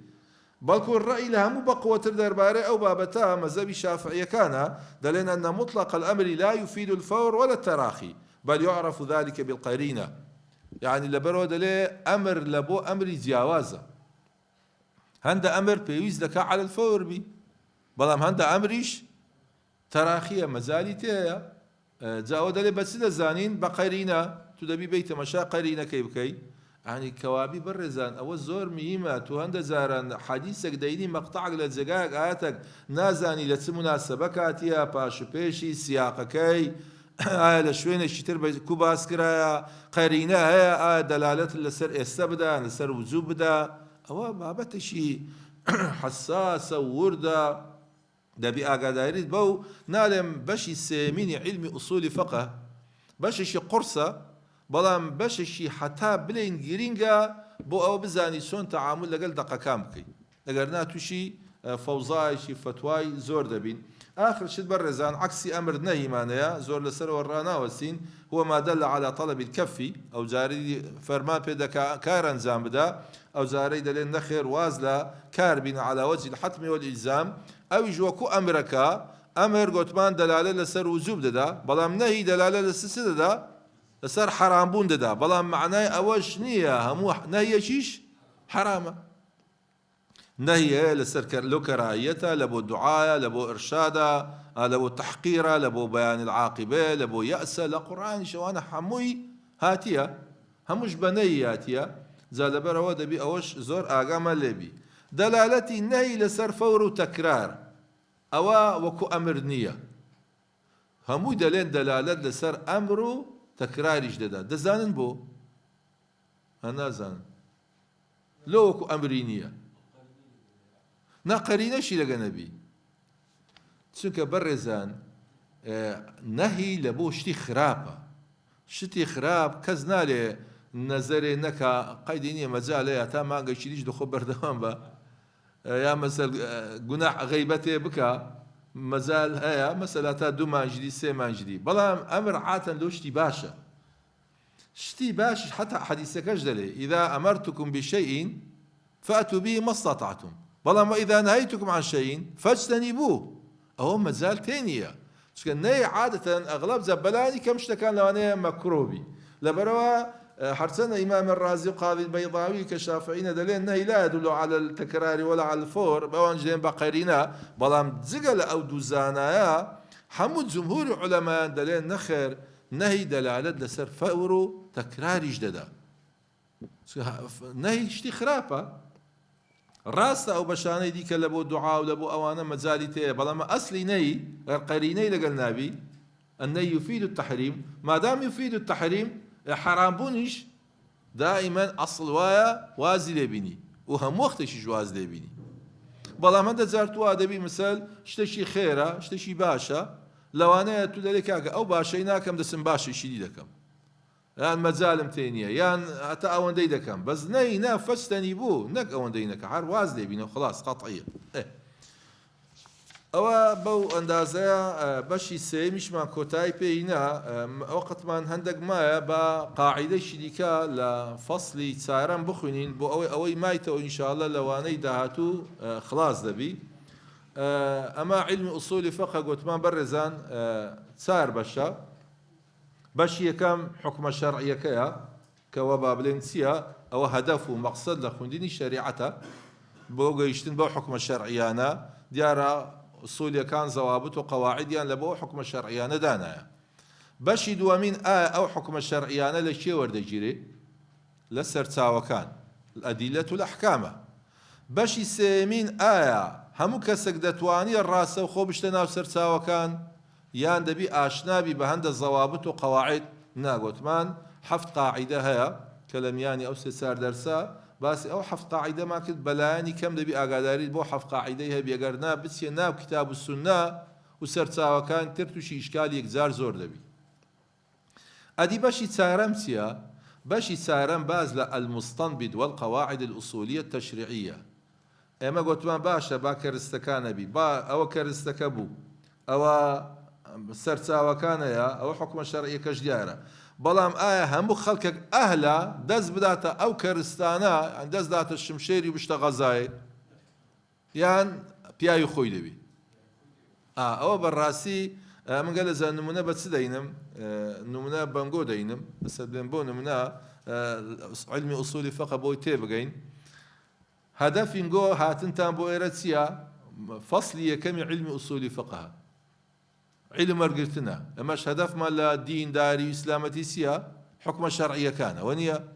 بلكو الرأي لها مو بقوة دربارة أو بابتا مذهب الشافعية كان دلنا أن مطلق الأمر لا يفيد الفور ولا التراخي بل يعرف ذلك بالقرينة يعني لبرو دلي أمر لبو أمر جاوازة هند أمر بيوز لك على الفور بي بلام هند أمريش تراخية مزالي تيا جاء دلي بس زانين بقرينة تدبي بيت مشا قرينة كي يعني كوابي برزان أو الزور مهمة تهند زارن حديثك ديني مقطعك للزقاق آتك نازاني لتمناسبة كاتيا باشو بيشي سياقكي لشوين الشتر كوباس كرايا قرينة هي دلالة لسر استبدا لسر وزوبدا أو بابت شي حساسة ووردة دبي أقداريت بو نالم بشي سامين علم أصول فقه بشي قرصة بلام بشي حتى بلين جرينجا بۆ ئەوە بزانی چۆن تەعامل لەگەڵ دەقەکان بکەیت ئەگەر نا تووشی فەوزایشی فتوای زۆر دەبین. آخر شت بەڕێزان عکسی ئەمر نەهیمانەیە زۆر لەسەرەوە ڕاناوەستین هو ما دل على طلب الكف ئەو جارەی فەرمان پێ دەکا کار ئەنجام بدا ئەو جارەی دەڵێن نەخێر واز لە کار بین على وجه الحتم والإلزام ئەویش وەکو ئەمرەکە ئەمر گوتمان دەلالە لەسەر وجوب دەدا بەڵام نەهی دەلالە لەسەر چ دەدا لەسەر حرامبوون دەدا بەڵام معنای ئەوەش نییە هەموو نەهیەکیش حرامە نهي لسر لو كراهيته لبو دعاء لبو إرشاده لبو تحقيره لبو بيان العاقبة لبو يأسه لقرآن شوانا حموي هاتيا همش بني هاتيا زاد برا دبي أوش زور آقام لبي دلالتي نهي لسر فور وتكرار أوا وكو أمر نية همو دلين دلالت لسر أمر تكرار جددا دزانن بو أنا زان لو وكو أمري نية ناقرينشي لقى نبي تسوك برزان نهي لبو شتي خرابة شتي خراب كزنا لي نظري نكا قيديني مجال يا تا ما قيشيليش دو خبر دوام با يا مثل جناح غيبته بكا مازال هيا مثلا تا دو مانجدي سي مانجدي بلام امر عاتا لو شتي باشا شتي باش حتى حديثك اجدلي اذا امرتكم بشيء فاتوا به ما استطعتم بلام إذا نهيتكم عن شيء فاجتنبوه أهو مازال تانية شكل نهي عادة أغلب زبلاني كمش كان لو أنا مكروبي لبروا حرسنا إمام الرازي وقاضي البيضاوي كشافعين دلين نهي لا يدل على التكرار ولا على الفور بوان جلين بقرينا بلام زقل أو دوزانايا حمود جمهور علماء دلين نخر نهي دلالة لسر فور تكرار جددا نهي اشتي خرافة ڕاستە ئەو بەشانەی دیکە لە بۆ دوعا و لە بۆ ئەوانە مەجالی تەیە بەڵام ئەسلی نەی قەرینەی لەگەڵ نابی النهي يفيد التحريم ما دام يفيد التحريم حرام بونيش دائما أصل وايا وازي لبيني وهم وقتش واز لبيني بەڵام هەندە جارتوا دەبی مثال شتێکی خێرە شتێکی باشە لەوانەیە تو دەڵێ کاکە ئەو باشەی ناکەم دەسم باشێکی دەکەم یان مەجالم تێ نییە یان هەتا ئەوەندەی دەکەم بەس نەی نا فەجتەنی بوو نەک ئەوەندەی نەکە هەر واز لێبینە خلاص قەتعیە ئەوە بەو ئەندازەیە بەشی سێمیشمان کۆتایی پێینا وەقتمان هەندێک مایە بە قاعیدەیشی دیکە لە فەسلی چارەم بخوێنین بۆ ئەوەی مایتەوە ئینشاءڵڵا لەوانەی داهاتوو خلاص دەبی ئەمە علمی ئوسولی فەقە گوتمان بەڕێزان چار بەشە باش يكام حكم الشرعية كيا كوابا بلنسيا أو هدف ومقصد لخونديني شريعته بوجا يشتن بو حكم الشرعيانا ديارا أصول كان ضوابط وقواعد يعني لبو حكم الشرعيانا دانا باش يدوامين أو حكم الشرعيانا لشي ورد جيري لسرتاوى كان الأدلة الأحكام باش يسيمين همو كسك دتواني الراس وخوبشتنا وسرتاوى كان يان دبي آشنابي بهند الضوابط وقواعد ناقوتمان حفظ قاعدة هيا كلام يعني أو سار درسا بس أو حفظ قاعدة ما كنت بلاني كم دبي أقداري بو حفظ قاعدة هي بيقرنا بس يناب كتاب السنة وسرتا وكان ترتوشي إشكال يكزار زور دبي أدي باشي تسارم سيا باشي تسارم باز المستنبط والقواعد الأصولية التشريعية أما قوتمان باشا با كرستكان بي با أو كرستكبو أو سەرچاوەکانە ئەوە حکومە شەرعی کەش دیارە بەڵام ئایا هەموو خەڵکێک ئەهلا دەست بداتە ئەو کەرستانە دەست داتە شمشێری بشتە غەزای یان پیاوی خۆی دەبی ئەوە بەڕاستی من گەلە زە نمونە بە چ دەینم نمونە بەنگۆ دەینم بەسەر بێن بۆ نمونە علمی ئوسولی فەقە بۆی تێبگەین هەدەفینگۆ هاتنتان بۆ ئێرە چییە فەسلی یەکەمی علمی ئوسولی فەقەها علم ورقرتنا أماش هدف ما لا دين داري إسلامتي سيا حكم شرعية كان ونيا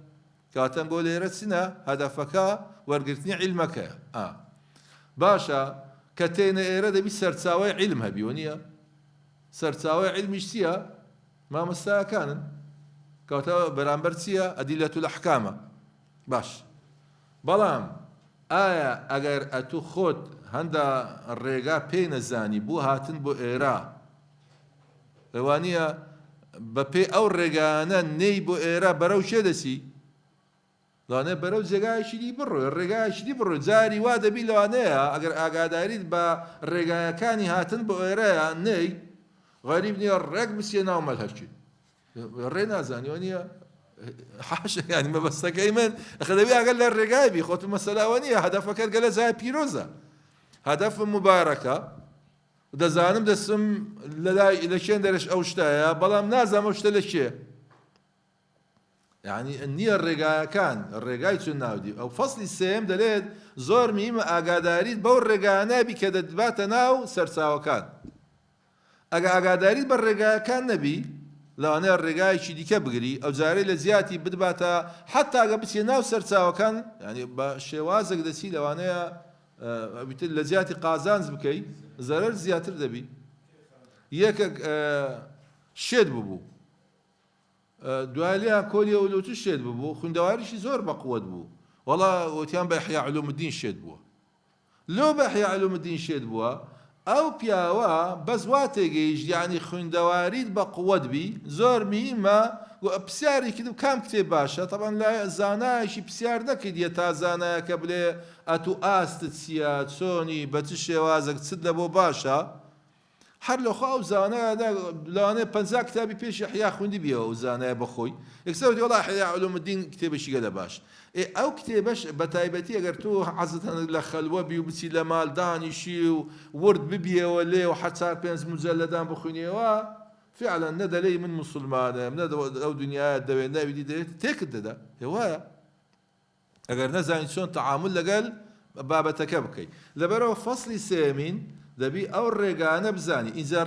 كاتن قولي رسنا هدفك ورقرتني علمك باشا كتينا إيرا دبي سرتساوي علمها بيونيا سرتساوي علم سيا ما مسا كان كاتا برامبر سيا أدلة الأحكام باش بلام أجر أتو خود هندا الرجاء بين الزاني بو هاتن بو إيرا لەوانەیە بەپێ ئەو ڕێگانە نەی بۆ ئێرە بەرەو شێ دەسی لەوانەیە بەرەو جێگایشی دی بڕۆ ڕێگایشی دی بڕۆ جاری وا دەبی لەوانەیە ئەگەر ئاگاداریت بە ڕێگایەکانی هاتن بۆ ئێرەیە نەی غەریب نییە ڕێک بچێ ناو مەلهەرچی ڕێ نازانیوە نییە حاشا ینی مەبەستەکەی من خەدەبی ئەگەر لە ڕێگای بی خۆت مەسەلاوە نییە هەدەفەکەت گەلە جای پیرۆزە هەدەفم مبارەکە دەزانم دەستم لە شوێن دەرەش ئەو شتایە بەڵام نازانم ئەو شتە لە شێ یعنی نییە ڕێگایەکان ڕێگای چون ناودی ئەو فەسلی سێم دەلێت زۆر میمە ئاگاداریت بەو ڕێگانەبی کە دەباتە ناو سەرچاوەکان ئەگە ئاگاداریت بە ڕێگایەکان نەبی لەوانەیە ڕێگایکی دیکە بگری ئەو جارەی لە زیاتی بدباتە حتا ئەگە بچێ ناو سەرچاوەکان ینی بە شێوازێک دەچی لەوانەیە لە زیاتی قازانج بکەی زەرەر زیاتر دەبی یەکێک شێت ببوو دوای لێیان کۆلی ئەولۆتو شێت ببوو خوێندەواریشی زۆر بەقووەت بوو وەڵا وتیان بە ئیحیا عولومالدین شێت بووە لۆ بە ئیحیا عولومالدین شێت بووە ئەو پیاوە بەس وا تێگەیشت یعنی خوێندەواریت بە قووەت بی زۆر میمە پرسیاری کردم کام کتێب باشە طبعا لە زانایەکی پرسیار نەکردیە تا زانایەکە بڵێ ئەتو ئاستت چییە چۆنی بە چ شێوازێک چت لە بۆ باشە هەر لەخوا ئەو زانایە لەوانەیە 50 کتابی پێش ئیحیا خوێندی بیەوە ئەو زانایە بەخۆی یەکسەر وتی وەڵا ئیحیا عولومالدین کتێبێکی گەلە باش ئەو کتێبەش بە تایبەتی ئەگەر تۆ حەزت هەن لە خەلوە بی و بچی لە ماڵدانیشی و ورد ببیەوە لێ و حە 4-5 مجەلەدان بخوێنیەوە فعلا نەدەلێی من مسلمانم ئەو دنیاە دەوێت ناویدی دەوێت تێکت دەدا هێوایە ئەگەر نەزانیت چۆن تەعامل لەگەل بابەتەکە بکەیت لەبەرەوە فەسلی سێمین دەبی ئەو ڕێگانە بزانی ئینجا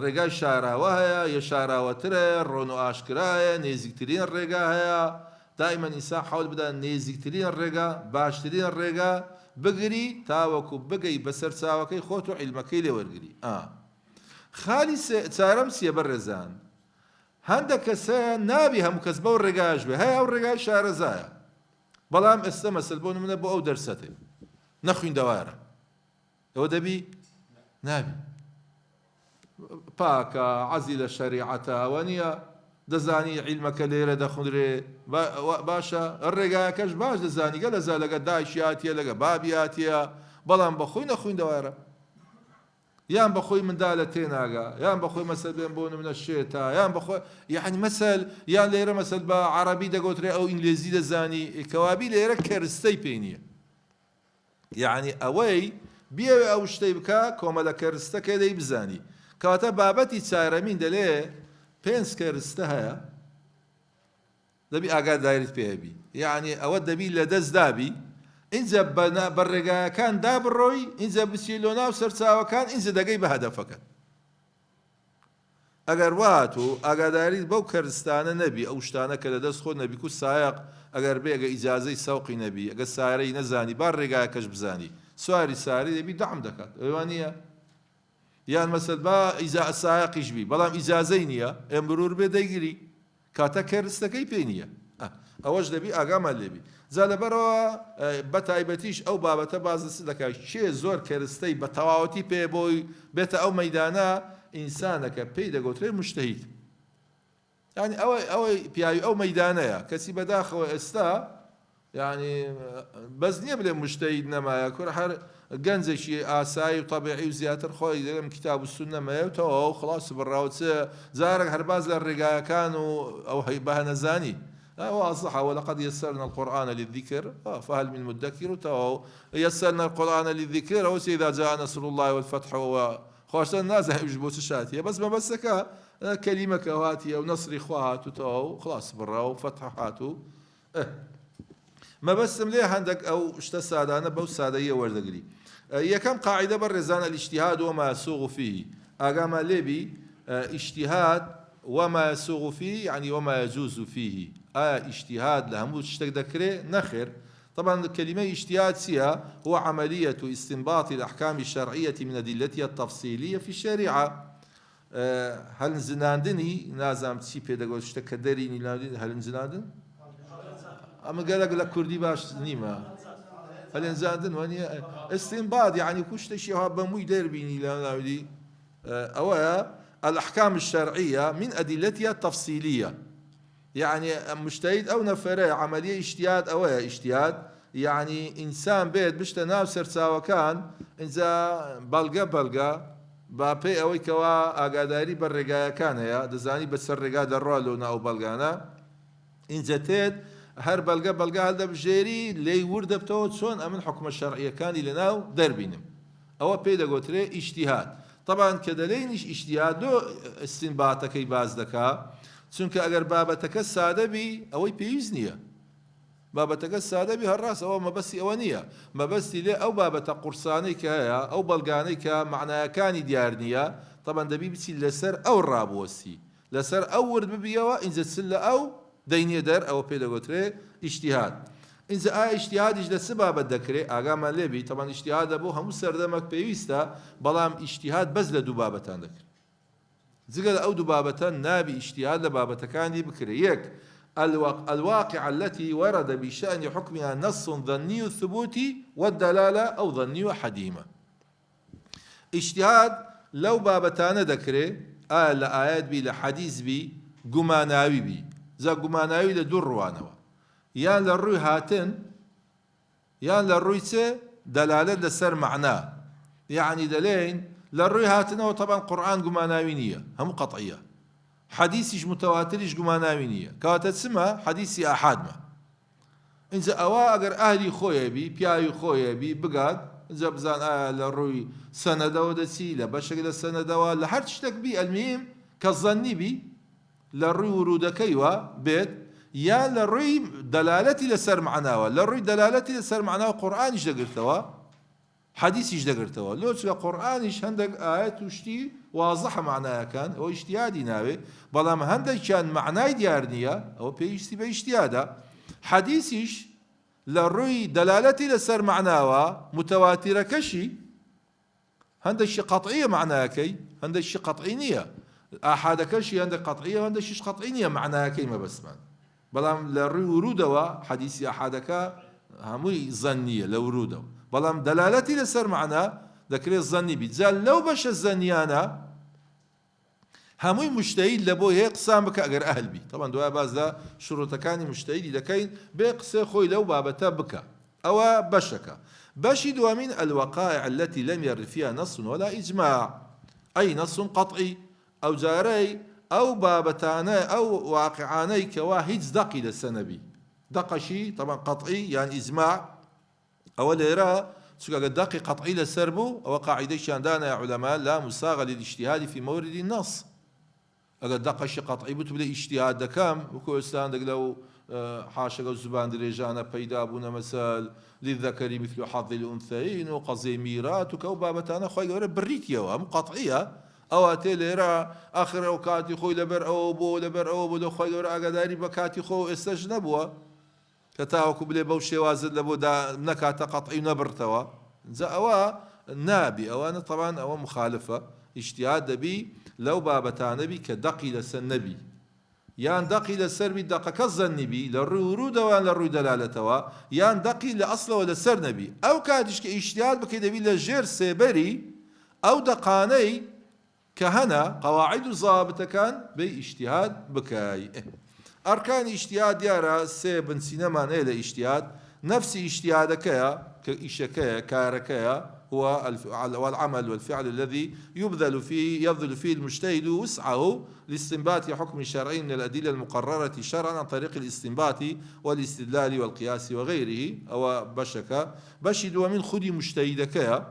ڕێگای شاراوە هەیە یا شاراوەترە ڕۆن و ئاشکرایە نێزیکترین ڕێگا هەیە دائما ئینسان حەول بدە نێزیکترین ڕێگا باشترین ڕێگا بگری تاوەکو بگەی بەسەر چاوەکەی خۆت و عیلمەکەی لێ وەرگری خالی چارەم چییە بەڕێزان هەندێک کەسە نابی هەموو کەس بەو ڕێگاش بێ هەیە ئەو ڕێگای شارەزایە بەڵام ئێستا مەسەل بۆ نمونە بۆ ئەو دەرسەتێ نەخوێندەوارە ئەوە دەبی نابی پاکە عەزی لە شەریعەتە ئەوە نییە دەزانی عیلمەکە لێرە دەخوێنرێ باشە ڕێگایەکەش باش دەزانی گە لەزا لەگە دایشی هاتیە لەگە بابی هاتیە بەڵام بەخۆی نەخوێندەوارە یان بەخۆی منداڵە تێناگا یان بەخۆی مەسەل بێن بۆ نمونە شێتە یان بەخۆی یعنی مەسەل یان لێرە مەسەل بە عەرەبی دەگوترێ ئەو ئینگلیزی دەزانی کەوابی لێرە کەرستەی پێ نییە یعنی ئەوەی بیاوێ ئەو شتەی بکە کۆمەلە کەرستەکە دەی بزانی کەواتە بابەتی چارەمین دەلێ 5 کەرستە هەیە دەبی ئاگاداریت پێ هەبی یعنی ئەوە دەبی لە دەست دابی اینجا بە ڕێگایەکان دابڕۆی اینجا بچی لۆ ناو سەرچاوەکان اینجا دەگەی بە هەدەفەکەت ئەگەر وات و ئاگاداریت بەو کەرستانە نەبی ئەو شتانە کە لە دەست خۆت نەبی و سایق ئەگەر بێ ئەگە ئیجازەی سەوقی نەبی ئەگە سارەی نەزانی با ڕێگایەکەش بزانی سواری ساری دەبی دەعم دەکات ئەوە نییە یان مەسەل با سایقیش بی بەڵام ئیجازەی نییە ئەمبرور بێ دەیگیری کاتە کەرستەکەی پێ نییە ئەوەش دەبی ئاگامان لێبی جا لەبەرەوە بە تایبەتیش ئەو بابەتە باز دەکات چێ زۆر کەرستەی بە تەواوەتی پێ بۆی بێتە ئەو مەیدانە ئینسانەکە پێی دەگوترێ مجتەهید یعنی ئەوەی پیاوی ئەو مەیدانەیە کەسی بەداخەوە ئێستا یعنی بەس نییە بڵێ مجتەهید نەمایە کورە هەر گەنجێکی ئاسایی و تەبیعی و زیاتر خۆی دەڵێم کتاب و سونە مەیەوتەوە و خلاص بڕاوچە جارێک هەرباز لە ڕێگایەکان و ئەو هەیبە نەزانی واضحة ولقد يسرنا القرآن للذكر فهل من مدكر يسرنا القرآن للذكر وإذا جاء نصر الله والفتح وخوشنا الناس يجبوا تشاتية بس ما بسك كلمة كواتية ونصر إخوات خلاص برا وفتح هاتو ما بس مليه عندك أو اشتا سادانة بو سادية وردقلي كم قاعدة بالرزان الاجتهاد وما يسوغ فيه أقام ليبي اجتهاد وما يسوغ فيه يعني وما يجوز فيه اجتهاد لهم تشتك ذكره نخر طبعا كلمة اجتهاد سيها هو عملية استنباط الأحكام الشرعية من أدلتها التفصيلية في الشريعة هل زناندني نازم تسي بيداغوج تشتك دريني هل زناندن أما قال لك كردي باش نيمة هل زناندن واني استنباط يعني كوش تشيها بموي دربيني لاناودي أولا الأحكام الشرعية من أدلتها التفصيلية يعني مجتهد أو نفره عملية اجتهاد أو اجتهاد يعني إنسان بيت بشتە ناو سەرچاوەکان ئینجا بەڵگە با پێی ئەوەی کەوا ئاگاداری بە ڕێگایەکان هەیە دەزانی بەسەر ڕێگا دەڕوا لەو ناو بەڵگانە ئینجا تێت هەر بەڵگە هەڵدەبژێری لێی وردەبتەوە چۆن ئەمن حکومە شەرعیەکانی لەناو دەربینم ئەوە پێی دەگوترێ ئیجتیهاد طبعا کە دەلێنیش ئیجتیهاد دۆ ئیستینباتەکەی باز دەکا چونکە ئەگەر بابەتەکە سادە بی ئەوەی پێویست نییە بابەتەکە سادە بی هەرڕاست ئەوە مەبەستی ئەوە نییە مەبەستی لێ ئەو بابەتە قورسانەی کە هەیە ئەو بەڵگانەی کە معنایەکانی دیار نییە طبعا دەبی بچی لەسەر ئەو ڕابوەستی لەسەر ئەو ورد ببیەوە ئینجا چ لە ئەو دەینێ دەر ئەوە پێ دەگوترێ ئیجتیهاد ئینجا ئایا ئیجتیهادیش لە چ بابەت دەکرێت ئاگامان لێبی طبعا ئیجتیهاد دەبوو هەموو سەردەمەک پێویستە بەڵام ئیجتیهاد بەس لە دوو بابەتان دەکرێت جگە ئەو دوو بابەتە نابی ئیجتیهاد لە بابەتەکانی بکرێ یەک الواقع التي ورد بشأن حكمها نص ظني الثبوت والدلالة أو ظني وحديمة اجتهاد لو بابتانا ذكره لآيات بي لحديث بي قماناوي بي ذا قماناوي لدور روانوا يان للروي هاتن يان للروي دلالة لسر معناه يعني دلين للروي هاتن هو طبعا قرآن قماناوي نية هم قطعية حديثيش متواتريش قماناوي نية كواتا تسمى حديثي أحاد ما إنزا أوا أقر أهلي خويا بي بياي خويا بي بقاد إنزا بزان للروي سندة ودسي لبشك لسندة لحرشتك بي المهم كالظني بي للروي ورودكيوا بيت يا للروي دلالتي لسر معناوا للروي دلالتي لسر معناوا قرآن إيش دقرتوا حديث إيش دقرتوا لو تسوى قرآن إيش هندق آيات وشتي واضحة معناها كان هو اجتهادي ناوي بلام هندق كان معناي ديارنية أو بيجتي باجتهادا حديث إيش للروي دلالتي لسر معناوا متواترة كشي هندق شي قطعية معناها كي هندق شي قطعي نية أحد كشي هندق قطعية وهندق شي قطعي نية معناها كي ما بسمان بلام للروي ورودوا حديثي أحدك هموي ظنية لورودوا بلام دلالتي لسر معنا ذكر الظني بيتزال لو باش الزنيانا هموي مجتهد لبو هي قسام بك اگر اهل بي طبعا دواء باز لا شروط كاني مجتهد اذا كاين بقسا خوي لو بابتا بك او بشك باش دوا من الوقائع التي لم يرد فيها نص ولا اجماع اي نص قطعي او جاري او بابتانا او واقعاني كواهج دقي للسنبي دقشي طبعا قطعي يعني اجماع أو ليرى سوى دقي قطعي للسربو أو قاعدة شاندانا يا علماء لا مساغ للاجتهاد في مورد النص أقد دقة شي قطعي بتبلي اجتهاد دكام وكو إسلام دق لو حاشا الزبان دريجانا بيدا بونا مثال للذكر مثل حظ الأنثيين وقضي ميرات وكو بابتانا خوي قورا بريتيا وهم قطعية أو أتي ليرى آخر أوقاتي خوي لبر أو بو لبر أو بو خوي قورا أقداري بكاتي خو استجنبوا كتاوكو بلي بو شوازد لبو دا نكات قطعي نبرتوا زا أوا نابي أو أنا طبعا أو مخالفة اجتهاد بي لو بابتان بي كدقي لسنبي يان دقي للسربي دقة كالظنبي للرود وان للرود دلالتوا يان دقي لأصل ولا سرنبي أو كادش كاجتهاد بكي دبي لجير سيبري أو دقاني كهنا قواعد ضابطة كان بي اجتهاد بكاي أركان اجتهاد يارا سيبن سينما نيل اجتهاد نفس اجتهادك كإشكايا كاركايا هو العمل والفعل الذي يبذل فيه المجتهد وسعه لاستنباط حكم شرعي من الأدلة المقررة شرعا عن طريق الاستنباط والاستدلال والقياس وغيره أو بشد ومن خدي مجتهدك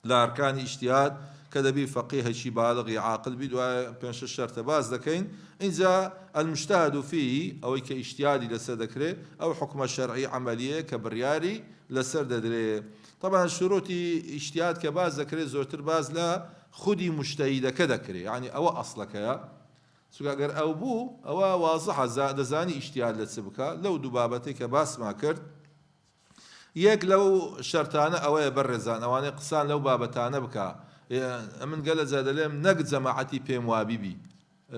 لأركان اجتهاد كدبي فقيه شي بالغ عاقل بدو بينش الشرط باز دكين إذا المجتهد فيه أو كاجتهادي لسدكري أو حكم شرعي عملية كبرياري لسرددري طبعا الشروط اجتهاد كباز ذكري زورتر باز لا خدي مجتهدك ذكري يعني أو أصلك يا سوغر أو بو أو واضحة زاني اجتهاد لتسبكا لو دبابتك باس ما كرت يك لو شرطانا أو يبرزان أو أنا قصان لو بابتانا بكا من قال زاد لهم نقد جماعتي بيم وابيبي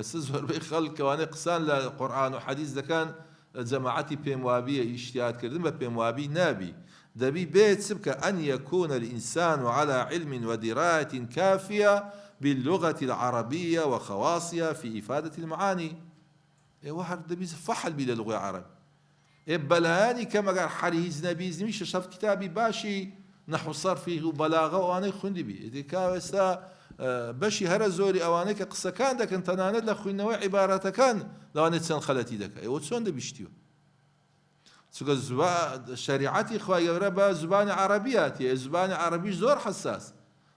سزور بخلق وانا قصان للقرآن وحديث ده كان جماعتي بيم وابي اجتهاد كردن بيم وابي نابي دبي بيت سبك أن يكون الإنسان على علم ودراية كافية باللغة العربية وخواصها في إفادة المعاني واحد دبي فحل بلا لغة عرب بلاني كما قال حريز نبيز نمشي شفت كتابي باشي نحو صرفي وبلاغه وانا خوندي بي اذا كاستا بشي هر زوري اواني كقصه كان دك انت انا لخوينا عبارات كان لو انا تسن خلتي دك ايوه تسون دبيشتيو سوق شريعتي خويا ربا زبان عربياتي زبان عربي زور حساس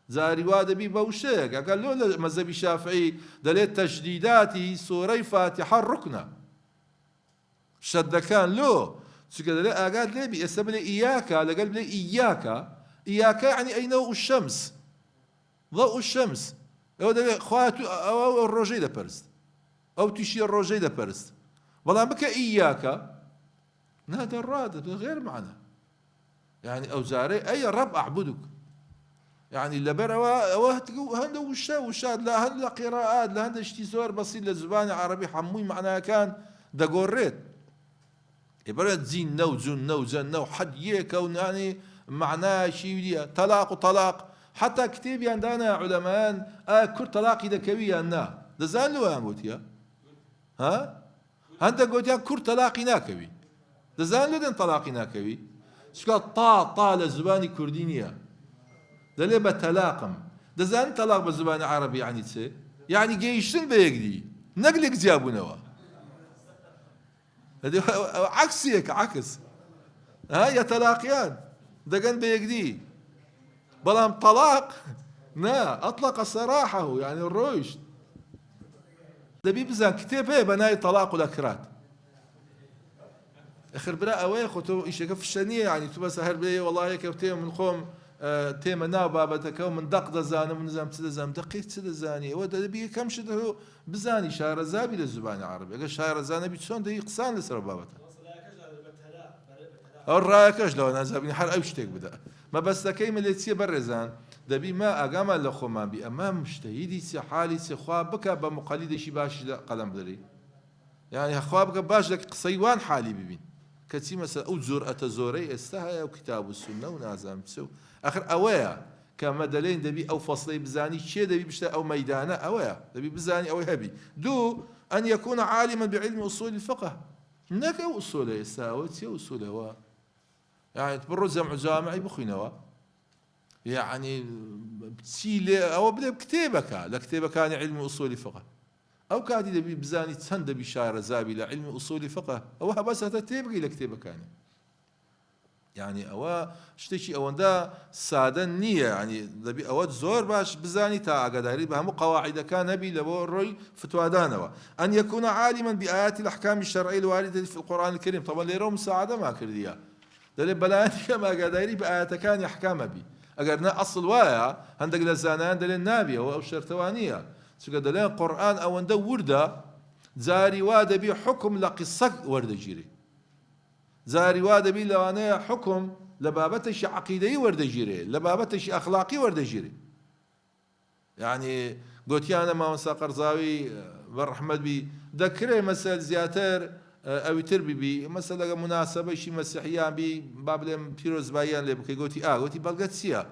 زاري وادبي بوشيك قال له مذهب الشافعي دليل تجديداتي سوري فاتحه الركنه شد كان له سكر قال لي بيسمى لي إياك على قلب لي إياك يعني أي نوع الشمس ضوء الشمس هو ده خواتو أو الروجي ده برست أو تشير الروجي ده برست والله بك إياك هذا الراد غير معنى يعني أوزاري أي رب أعبدك يعني لبروا وهند وشاد لا هند قراءات لا هند اشتزار بسيط للزبان عربي حموي معناها كان دقوريت عبارة زين نو زن نو زن نو حد يكون يعني معناه شيء طلاق وطلاق حتى كتاب عندنا علماء كل طلاق إذا كوي أنا دزان له قلت يا ها هند قلت يا كل طلاق ناكوي دزان له دين طلاق ناكوي شكل طا للزبان كردينيا دليل بتلاقم دزان طلاق بالزبان عربي يعني تسي يعني جيشتن بيجدي نقلك جابوا نوا عكس هيك عكس يتلاقيان دقن بيقدي بلام طلاق نا اطلق سراحه يعني الرويش دبي بزان كتاب هي بناي طلاق والاكراد اخر براء اوي خطو ايش في الشنيه يعني تو بس هر بي والله هيك وتيم من قوم تيم نا بابتك من دق دزان من زام تزام دقيق تزاني ودا بي كم شده بزاني شهر زابي للزبان العربي قال شهر زاني بيتسون دي قصان لسر بابته الرايكش لو انا زابني حر اوشتك بدا ما بس كيم اللي تسي برزان دبي ما اقام لخو ما بي امام مجتهدي سي حالي سي خواب بك بمقلد شي باش قلم بدري يعني خواب باش لك قصيوان حالي ببين كتي مثلا او زور اتزوري استها وكتاب السنه ونازم تسو اخر اويا كما دلين دبي او فصلي بزاني شي دبي بشتا او ميدانه اويا دبي بزاني او هبي دو ان يكون عالما بعلم اصول الفقه هناك اصول يساوي اصول هو يعني تبرز جامعي بخينوا يعني بتسيل او بدا بكتابك لكتابك كان علم اصول الفقه او كادي دبي بزاني تسند بشاره زابي لعلم اصول الفقه او بس تتبقي لكتابك كان يعني او شتي او دا ساده النيه يعني دبي او زور باش بزاني تا قداري بهم قواعد كان نبي لبو روي فتوى دانوا ان يكون عالما بايات الاحكام الشرعيه الوارده في القران الكريم طبعا ليرو مساعده ما كرديا دليل بلاني كما قداري بايات كان احكام بي اجرنا اصل وايا عندك لزانان دليل النبي او الشرطوانيه سو دليل القران او عنده ورده زاري واد بي حكم لقصه ورده جيري زاري واد بي لوانه حكم لبابتش عقيدي ورده جيري لبابتش اخلاقي ورده جيري يعني قلت انا ما مساق قرزاوي بالرحمه بي ذكري مسألة زياتر او تربي بي مسألة مناسبه شي مسيحيان بي بابلم بيروز بايان اللي بكي قلتي بلغت سيا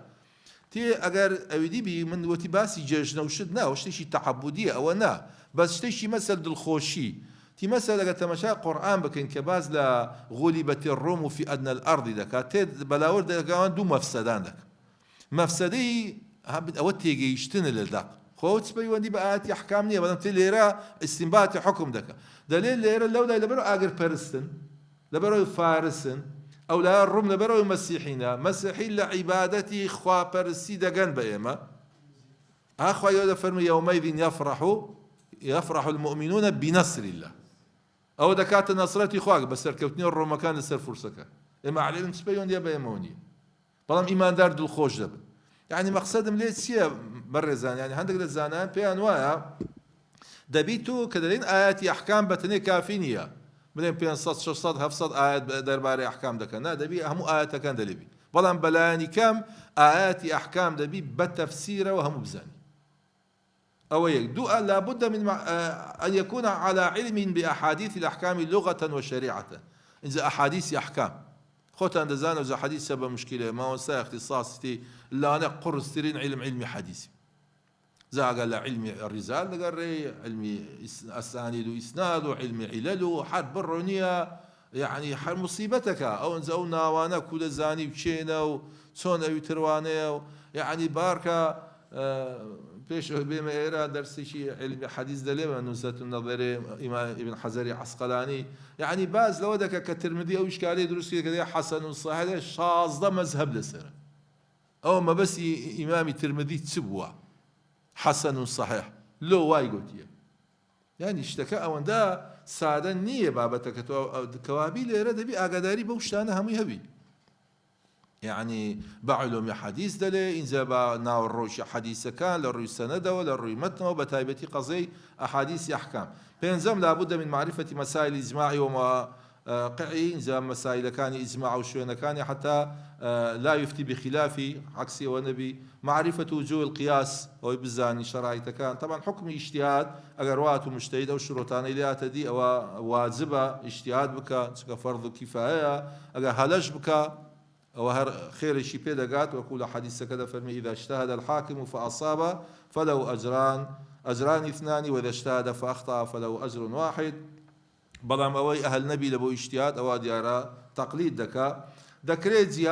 تي اگر اويدي بي من وتي باسي جيشنا وشدنا وشتي شي تعبديه او انا بس شتي شي مسألة الخوشي تي مسألة تماشا قرآن بكين كباز لا غلبت الروم في ادنى الارض دك تي بلاور دك دو مفسدان دك مفسدي اوتي جيشتن للدق خوت بي وندي بقات احكامني بدل تليرا استنباط حكم دك دليل ليرا لولا لبرو اجر بيرستن لبرو فارسن او لا الروم لبرو مسيحينا مسيحيين لعبادتي خوا برسي دغن بيما اخوا يودا فرمي يومئذ يفرح المؤمنون بنصر الله او دكات نصرتي خواك بس ركبتني الروم كان لسر فرصك اما على نسبيون دي بيموني بلام ايمان دار دل خوش دب يعني مقصدم ليه سيا برزان يعني عندك الزانان بي انواع دبيتو كدلين ايات احكام بتني كافينيه بدين بين صد شصد هفصد ايات درباري احكام دكنا دبي اهم ايات كان دلبي بلان بلاني كم ايات احكام دبي بتفسيره وهم بزاني او دو لابد من ان يكون على علم باحاديث الاحكام لغه وشريعه اذا احاديث احكام خوت اندزان وزا حديث سبب مشكله ما هو اختصاصتي لا انا قرص ترين علمي حديثي زاق علم الرجال لقري علم أسانيد وإسناد وعلم علل وحرب الرونية يعني حر مصيبتك أو نزونا وانا كل زاني بشينا وصون أو تروانية يعني باركا بيش بما إيرا درس شيء علم حديث دليل نزهة النظري إمام ابن حجر عسقلاني يعني باز لو دك كترمذي أو إشكالية دروس كذا حسن صحيح شاذ ده مذهب لسر أو ما بس إمام الترمذي تسبوا حسن صحيح لو واي قلت يعني اشتكى أو ده سادة نية بابتك كوابي ليرد بي أقداري بوشتانه هم يهبي يعني بعلم حديث دلي إنزا ناو الروش حديث كان للروي سنده وللروي متنه بتايبتي قضي أحاديث أحكام بينزم لابد من معرفة مسائل الإجماع ومواقعه إنزا مسائل كان إجماع وشوين كان حتى لا يفتي بخلاف عكسي ونبي معرفة وجوه القياس أو بزاني شرائط كان طبعا حكم اجتهاد أجروات مجتهد أو شروطان إلى تدي أو واجبة اجتهاد بك فرض كفاية أجا هلج بك أو خير شيء بيدقات وكل حديث كذا فرمي إذا اجتهد الحاكم فأصاب فله أجران اثنان وإذا اجتهد فأخطأ فله أجر واحد بلام أوي أهل نبي لبو اجتهاد أو ديارا تقليد ذكريت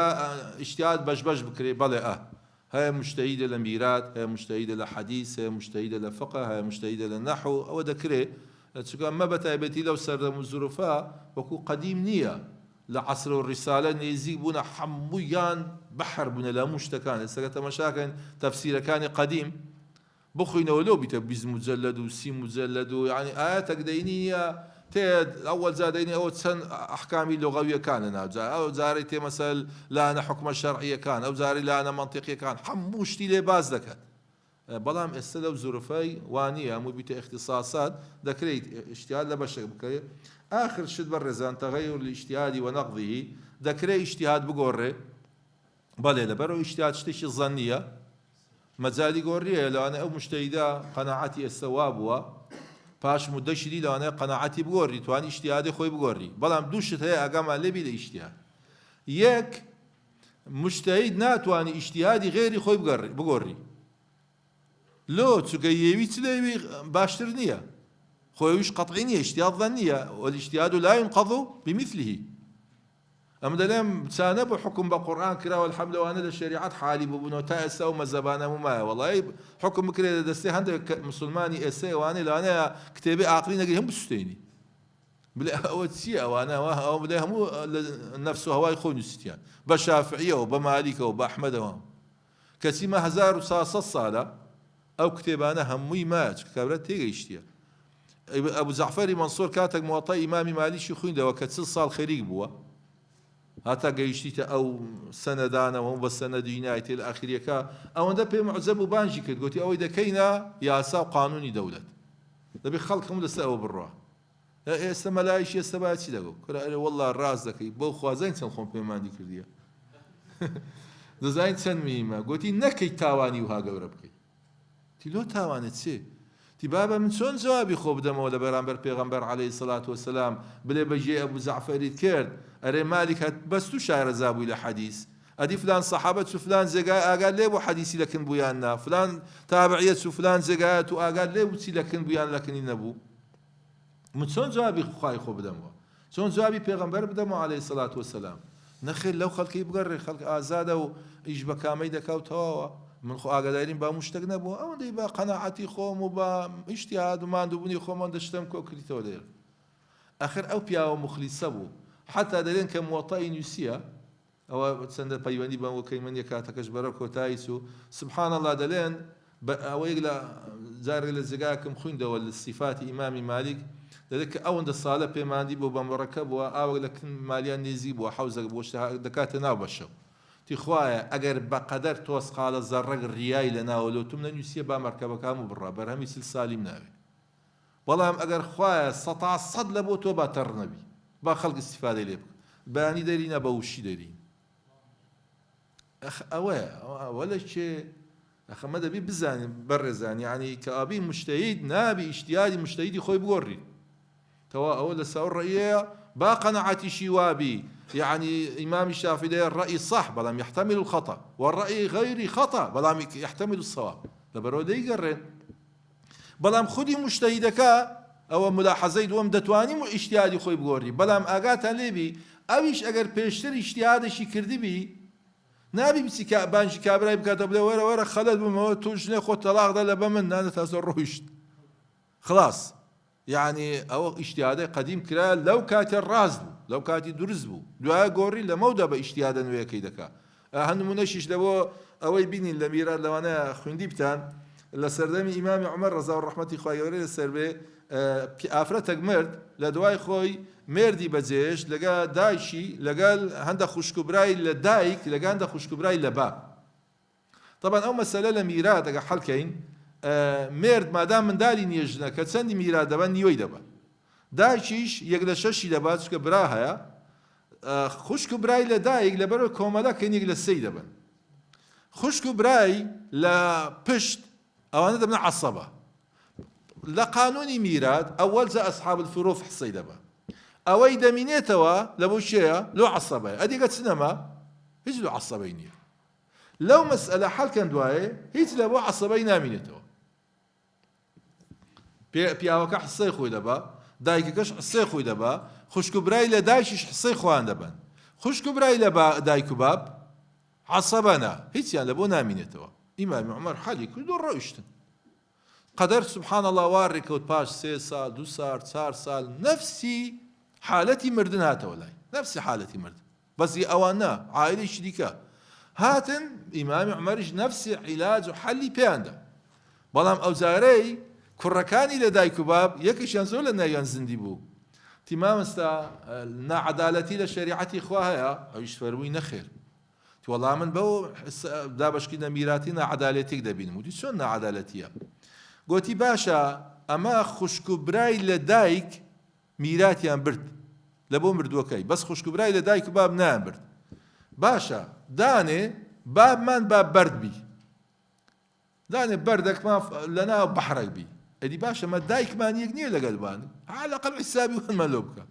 اجتهاد بش بكري بلا هاي مجتهدة لميرات هاي مجتهدة لحديث هاي مجتهدة لفقه هاي مجتهدة للنحو أو ذكري ما بتايبتي لو سر مزرفا وكو قديم نية لعصر الرسالة نيزيك بونا حمويان بحر بونا لا مشتكان استكت مشاكل تفسير كان قديم بخينا ولو بتبيز مجلد وسين مجلد يعني آياتك دينية تيد أول زاديني أو سن أحكامي اللغوية كان أو زاري تي مثلا لا أنا حكم الشرعية كان أو زاري لا أنا منطقية كان حموشتي لي باز ذكت بلام استلو زرفي وانية مو بيت اختصاصات ذكريت اجتهاد لبشر بكري آخر شد برزان تغير الاجتهاد ونقضه ذكري اجتهاد بقوري بلي لبرو اجتهاد شتيش الظنية مزالي قوري لو أنا أو مجتهدة قناعتي الثواب باش مدة شديدة أنا قناعتي بقوري تواني اجتهادي خوي بقوري بلام دوشت هي أقام لبي الاجتهاد يك مجتهد ناتواني اجتهادي غيري خوي بقوري لو تسقيوي تلاوي باشتر نية خويش قطعي نية اجتهاد ظنية والاجتهاد لا ينقض بمثله أما دلهم سانبو حكم بقرآن كرا والحمد وأنا للشريعات حالي ببنو تأسى ومزبانا مما والله حكم بكرة دستي هند مسلماني أسى وأنا لأنا كتابي عقلي نجي هم بستيني بلا أول شيء وأنا أو بلا هم نفسه هواي خون الستيان بشافعية وبمالك وبأحمد كسيما هزار وصاص الصالة أو كتابانا همي ماج كبرت تيجي اشتيا أبو زعفر منصور كاتك موطئ إمامي ماليش يخوين ده وكتسل صال خريق بوا هاتا قيشتيتا أو سندانا وهم بسند ينايتي الأخيرية كا أو أنت بي معزب وبانجي كد قلتي أو إذا كينا ياسا قانوني دولة دبي خلقهم لسأو بالروح استملايش يستباتي دقو والله الراس ذكي بو خوازين تنخون بيمان دي كردية دزاين تنميمة قلتي نكي تاواني وها قوربكي تلو تاوانت سي تبابا من شون جوابي خوب دمو ولا برامبر پیغمبر عليه الصلاة والسلام بلي بجي أبو زعفر كرد أري مالك بس تو شاعر زابو إلى حديث أدي فلان صحابة فلان زقاء قال لي بو حديثي لكن بياننا فلان تابعية فلان زقاء قال لي بوتي لكن بيان لكن النبو من شون جوابي خواي خوب دمو شون جوابي پیغمبر بدمو عليه الصلاة والسلام نخير لو خلقي بقرر خلق آزاده وإيش بكامي دكاو تواوا من خو آقادارين با مشتق نبو أو دي با قناعتي خوم وبا اجتهاد وما اندوبني خوم واندشتم كوكريتو دير آخر أو بياو مخلصة بو حتى دلين كموطئ نسيا أو تسند بيواني بان وكيمن يكاتكش بركو تايسو سبحان الله دلين أو يقلا زار للزقاكم خوين دول الصفات إمام مالك ذلك أو عند الصالة بيمان دي بو بمركب أو لكن ماليان نزيب وحوزك بوشتها دكاتنا وبشو تخوايا أجر بقدر توسق على الزرق الرياي لنا ولو تمنا نسيه بمركبة كامو برا برهمي سلسالي مناوي والله أجر خوايا سطع صد لبوتو باتر نبي بخلق استفادة ليبك باني دارين بوشي دارين أخ ولا شيء أخ ماذا بي بزان برزان يعني كأبي مجتهد نابي اجتهادي مجتهدي خوي بوري توا أول سأور رأيه باقناعتي شوابي يعني إمام الشافعي الرأي صح بلام يحتمل الخطأ والرأي غير خطأ بلام يحتمل الصواب لەبەرەوە دەیگەڕێن. بەڵام خودی مجتەهیدەکە ئەوە ملاحەزەی دووەم دەتوانیم و ئیجتیهادی خۆی بگۆڕی، بەڵام ئاگاتان لێبی ئەویش ئەگەر پێشتر ئیجتیهادێکی کردبی نابی بچی بانجی کابرای بکاتە بڵێ وەرە وەرە خەلەت بوومەوە تۆ ژنێ خۆت تەلاقدا لە بە من نانە تازە ڕۆیشت خلاص. یعنی ئەوە ئیجتیهادی قەدیم کرا لەو کاتێ ڕاست بوو، لەو کاتی دروست بوو، دوایە گۆڕی لەمەودا بە ئیجتیهادە نوێیەکەی دەکات. هەنمونەشیش لەبۆ ئەوەی بینین لە میرات لەوانەیە خوێندی بتان لە سەردەمی ئیمامی عومەر ڕەزا و ڕەحمەتی خوای گەورەی لەسەر بێ ئافرەتێک مرد لە دوای خۆی مێردی بەجێش لەگە دایشی لەگەڵ هەندە خوشکوبرای لە دایک لەگە هەندە خوشکوبرای لە با. طبعا ئەو مەسەلە لە میرات ئەگە حەڵکەین مێرد مادام منداڵی نییە ژنەکە چەندی میرات دەبە نیوەی دەبە، دایکیش 1/6 دەبات چکە برا هەیە، خوشکوبرای لە دایک لەبەرەوە کۆمەڵەکەن 1/3 دەبن. خوشکوبرای لە پشت ئەوانە دەبنە عەسەبە. لە قانونی میرات ئەوەل جا ئەسحاب الفروض حسەی دەبە، ئەوەی دەمینێتەوە لە بۆ شێیە لۆ عەسەبەیە، ئەدیگە چنەما هیچ لۆ عەسەبەی نییە. لەو مەسئلە حەڵکەن دوایێ هیچ لە بۆ عەسەبەی نامینێتەوە، پیاوەکە حسەی خۆی دەبە، دایکەکەش حسەی خۆی دەبە، خوشکوبرای لە دایکیش حسەی خۆیان دەبن. خوشکوبرای لە دایک و باب عەسەبەنە هیچیان لە بۆ نامینێتەوە. ئیمامی عومەر حەلی کرد و ڕۆیشتن. قەدەر سبحان الله وارڕێ کەوت پاش 3 ساڵ 2 ساڵ 4 ساڵ نەفسی حالەتی مردن هاتەوە لای، نەفسی حالەتی مردن، بەزی ئەوان نا عائلەیەکی دیکە هاتن ئیمامی عومەریش نەفسی عیلاج و حەلی پێیاندا. بەڵام ئەو جارەی کوڕەکانی لە دایک و باب یەکیشیان زۆر لە ناویان زندی بوو، تیمامستا نەعەدالەتی لە شەریعەتی خوا هەیە، ئەویش فەرمووی نەخێر وەڵام من بەو دابەشکردنە میراتی نەعەدالەتێک دەبینم. وتی چۆن نەعەدالەتیە؟ گوتی باشە ئەمە خوشکوبرای لە دایک میراتیان برد لە بۆ مردووەکەی، بەس خوشکوبرای لە دایک و باب نایان برد. باشە دانێ بابمان با بەرد بی، دانێ بەردێکمان لەناو بەحرێک بی، ئەدی باشە مە دایکمان یەک نییە لەگەڵبان عەلاقەڵ حیسابی وانمان لۆ بکە.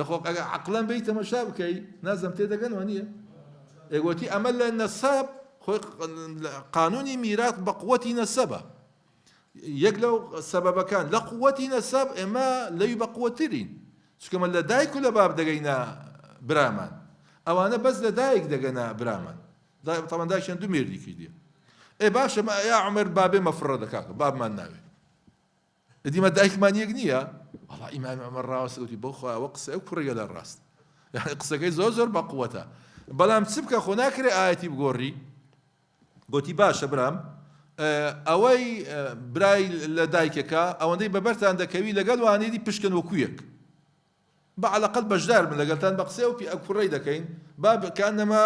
خۆ ئەگە عەقڵەن بێی تەمەشا بکەی نازەم تێدەگەنەوە نییە. ئێگوتی ئەمە لە نەسەب خۆی قانونی میرات بە قووەتی نەسەبە، یەک لەو سەبەبەکان لە قووەتی نەسەب ئێمە لەوی بە قووەترین، چکەمە لە دایک و لە باب دەگەینە برامان، ئەوانە بەس لە دایک دەگەنە برامان، تەمان دایکیان دوو مێردێکی دیە. ئێ باشە یا عومەر بابێ مەفڕە دەکات بابمان ناوێ، ئەدی مە دایکمان یەک نییە. وەڵا ئیمامی عومەر ڕاوەسە گوتی بەو خوا ئەوە قسە ئەو کوڕێگە لە ڕاست، یعنی قسەکەی زۆر زۆر بە قووەتە. بەڵام چ بکە خۆ ناکرێ ئاەتی بگۆڕی. گوتی باشە برام ئەوەی برای لە دایکەکە ئەوەندەی بەبەرتان دەکەوی لەگەڵ وانەیەی پشکن وەکوویەک بە عەلاقەل بەشدار من لەگەڵتان بە قسە و کوڕەی دەکەین کانەما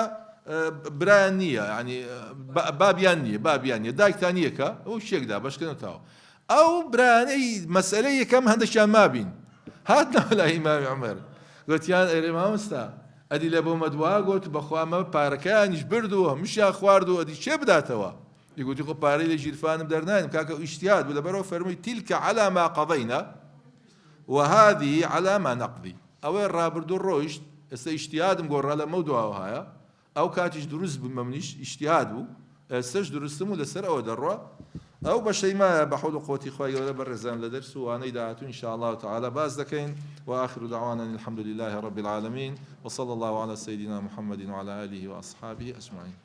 برایان نییە، ینی بابیان نییە دایکتان یەکە ئەو شێکدا بەشکەنەوە. ئەو برانەی مەسئلەی یەکەم هەندێکیان مابین هاتنەوە لای ئیمامی عومەر گوتیان ئێرە مامۆستا ئەدی لە بۆ مەدوا گوت بەخوامە پارەکەیانیش بردووە هەمووشیان خواردووە ئەدی چێ بداتەوە؟ یگوتی خۆ پارەی لە ژیرفانم دەرنایم کاکە ئیجتیهاد بوو لەبەرەوە فەرمووی تیلکە عەلا ما قەضەینا وهذه عەلا ما نەقضی. ئەوەی ڕابردوو ڕۆیشت ئێستا ئیجتیهادم گۆڕا لەمەو دواوە هەیە، ئەو کاتیش دروست بوومە منیش ئیجتیهاد بوو، ئێستاش دروستم و لەسەر ئەوە دەڕوا. ئەو بەشەی مایە بە حەول و قووەتی خوای گەورە بەڕێزان لە دەرس و وانەی داهاتوو ئینشاء الله تعالى باز دەکەین. وآخر دعوانا الحمد لله رب العالمين وصلى الله على سيدنا محمد وعلى آله وأصحابه أجمعين.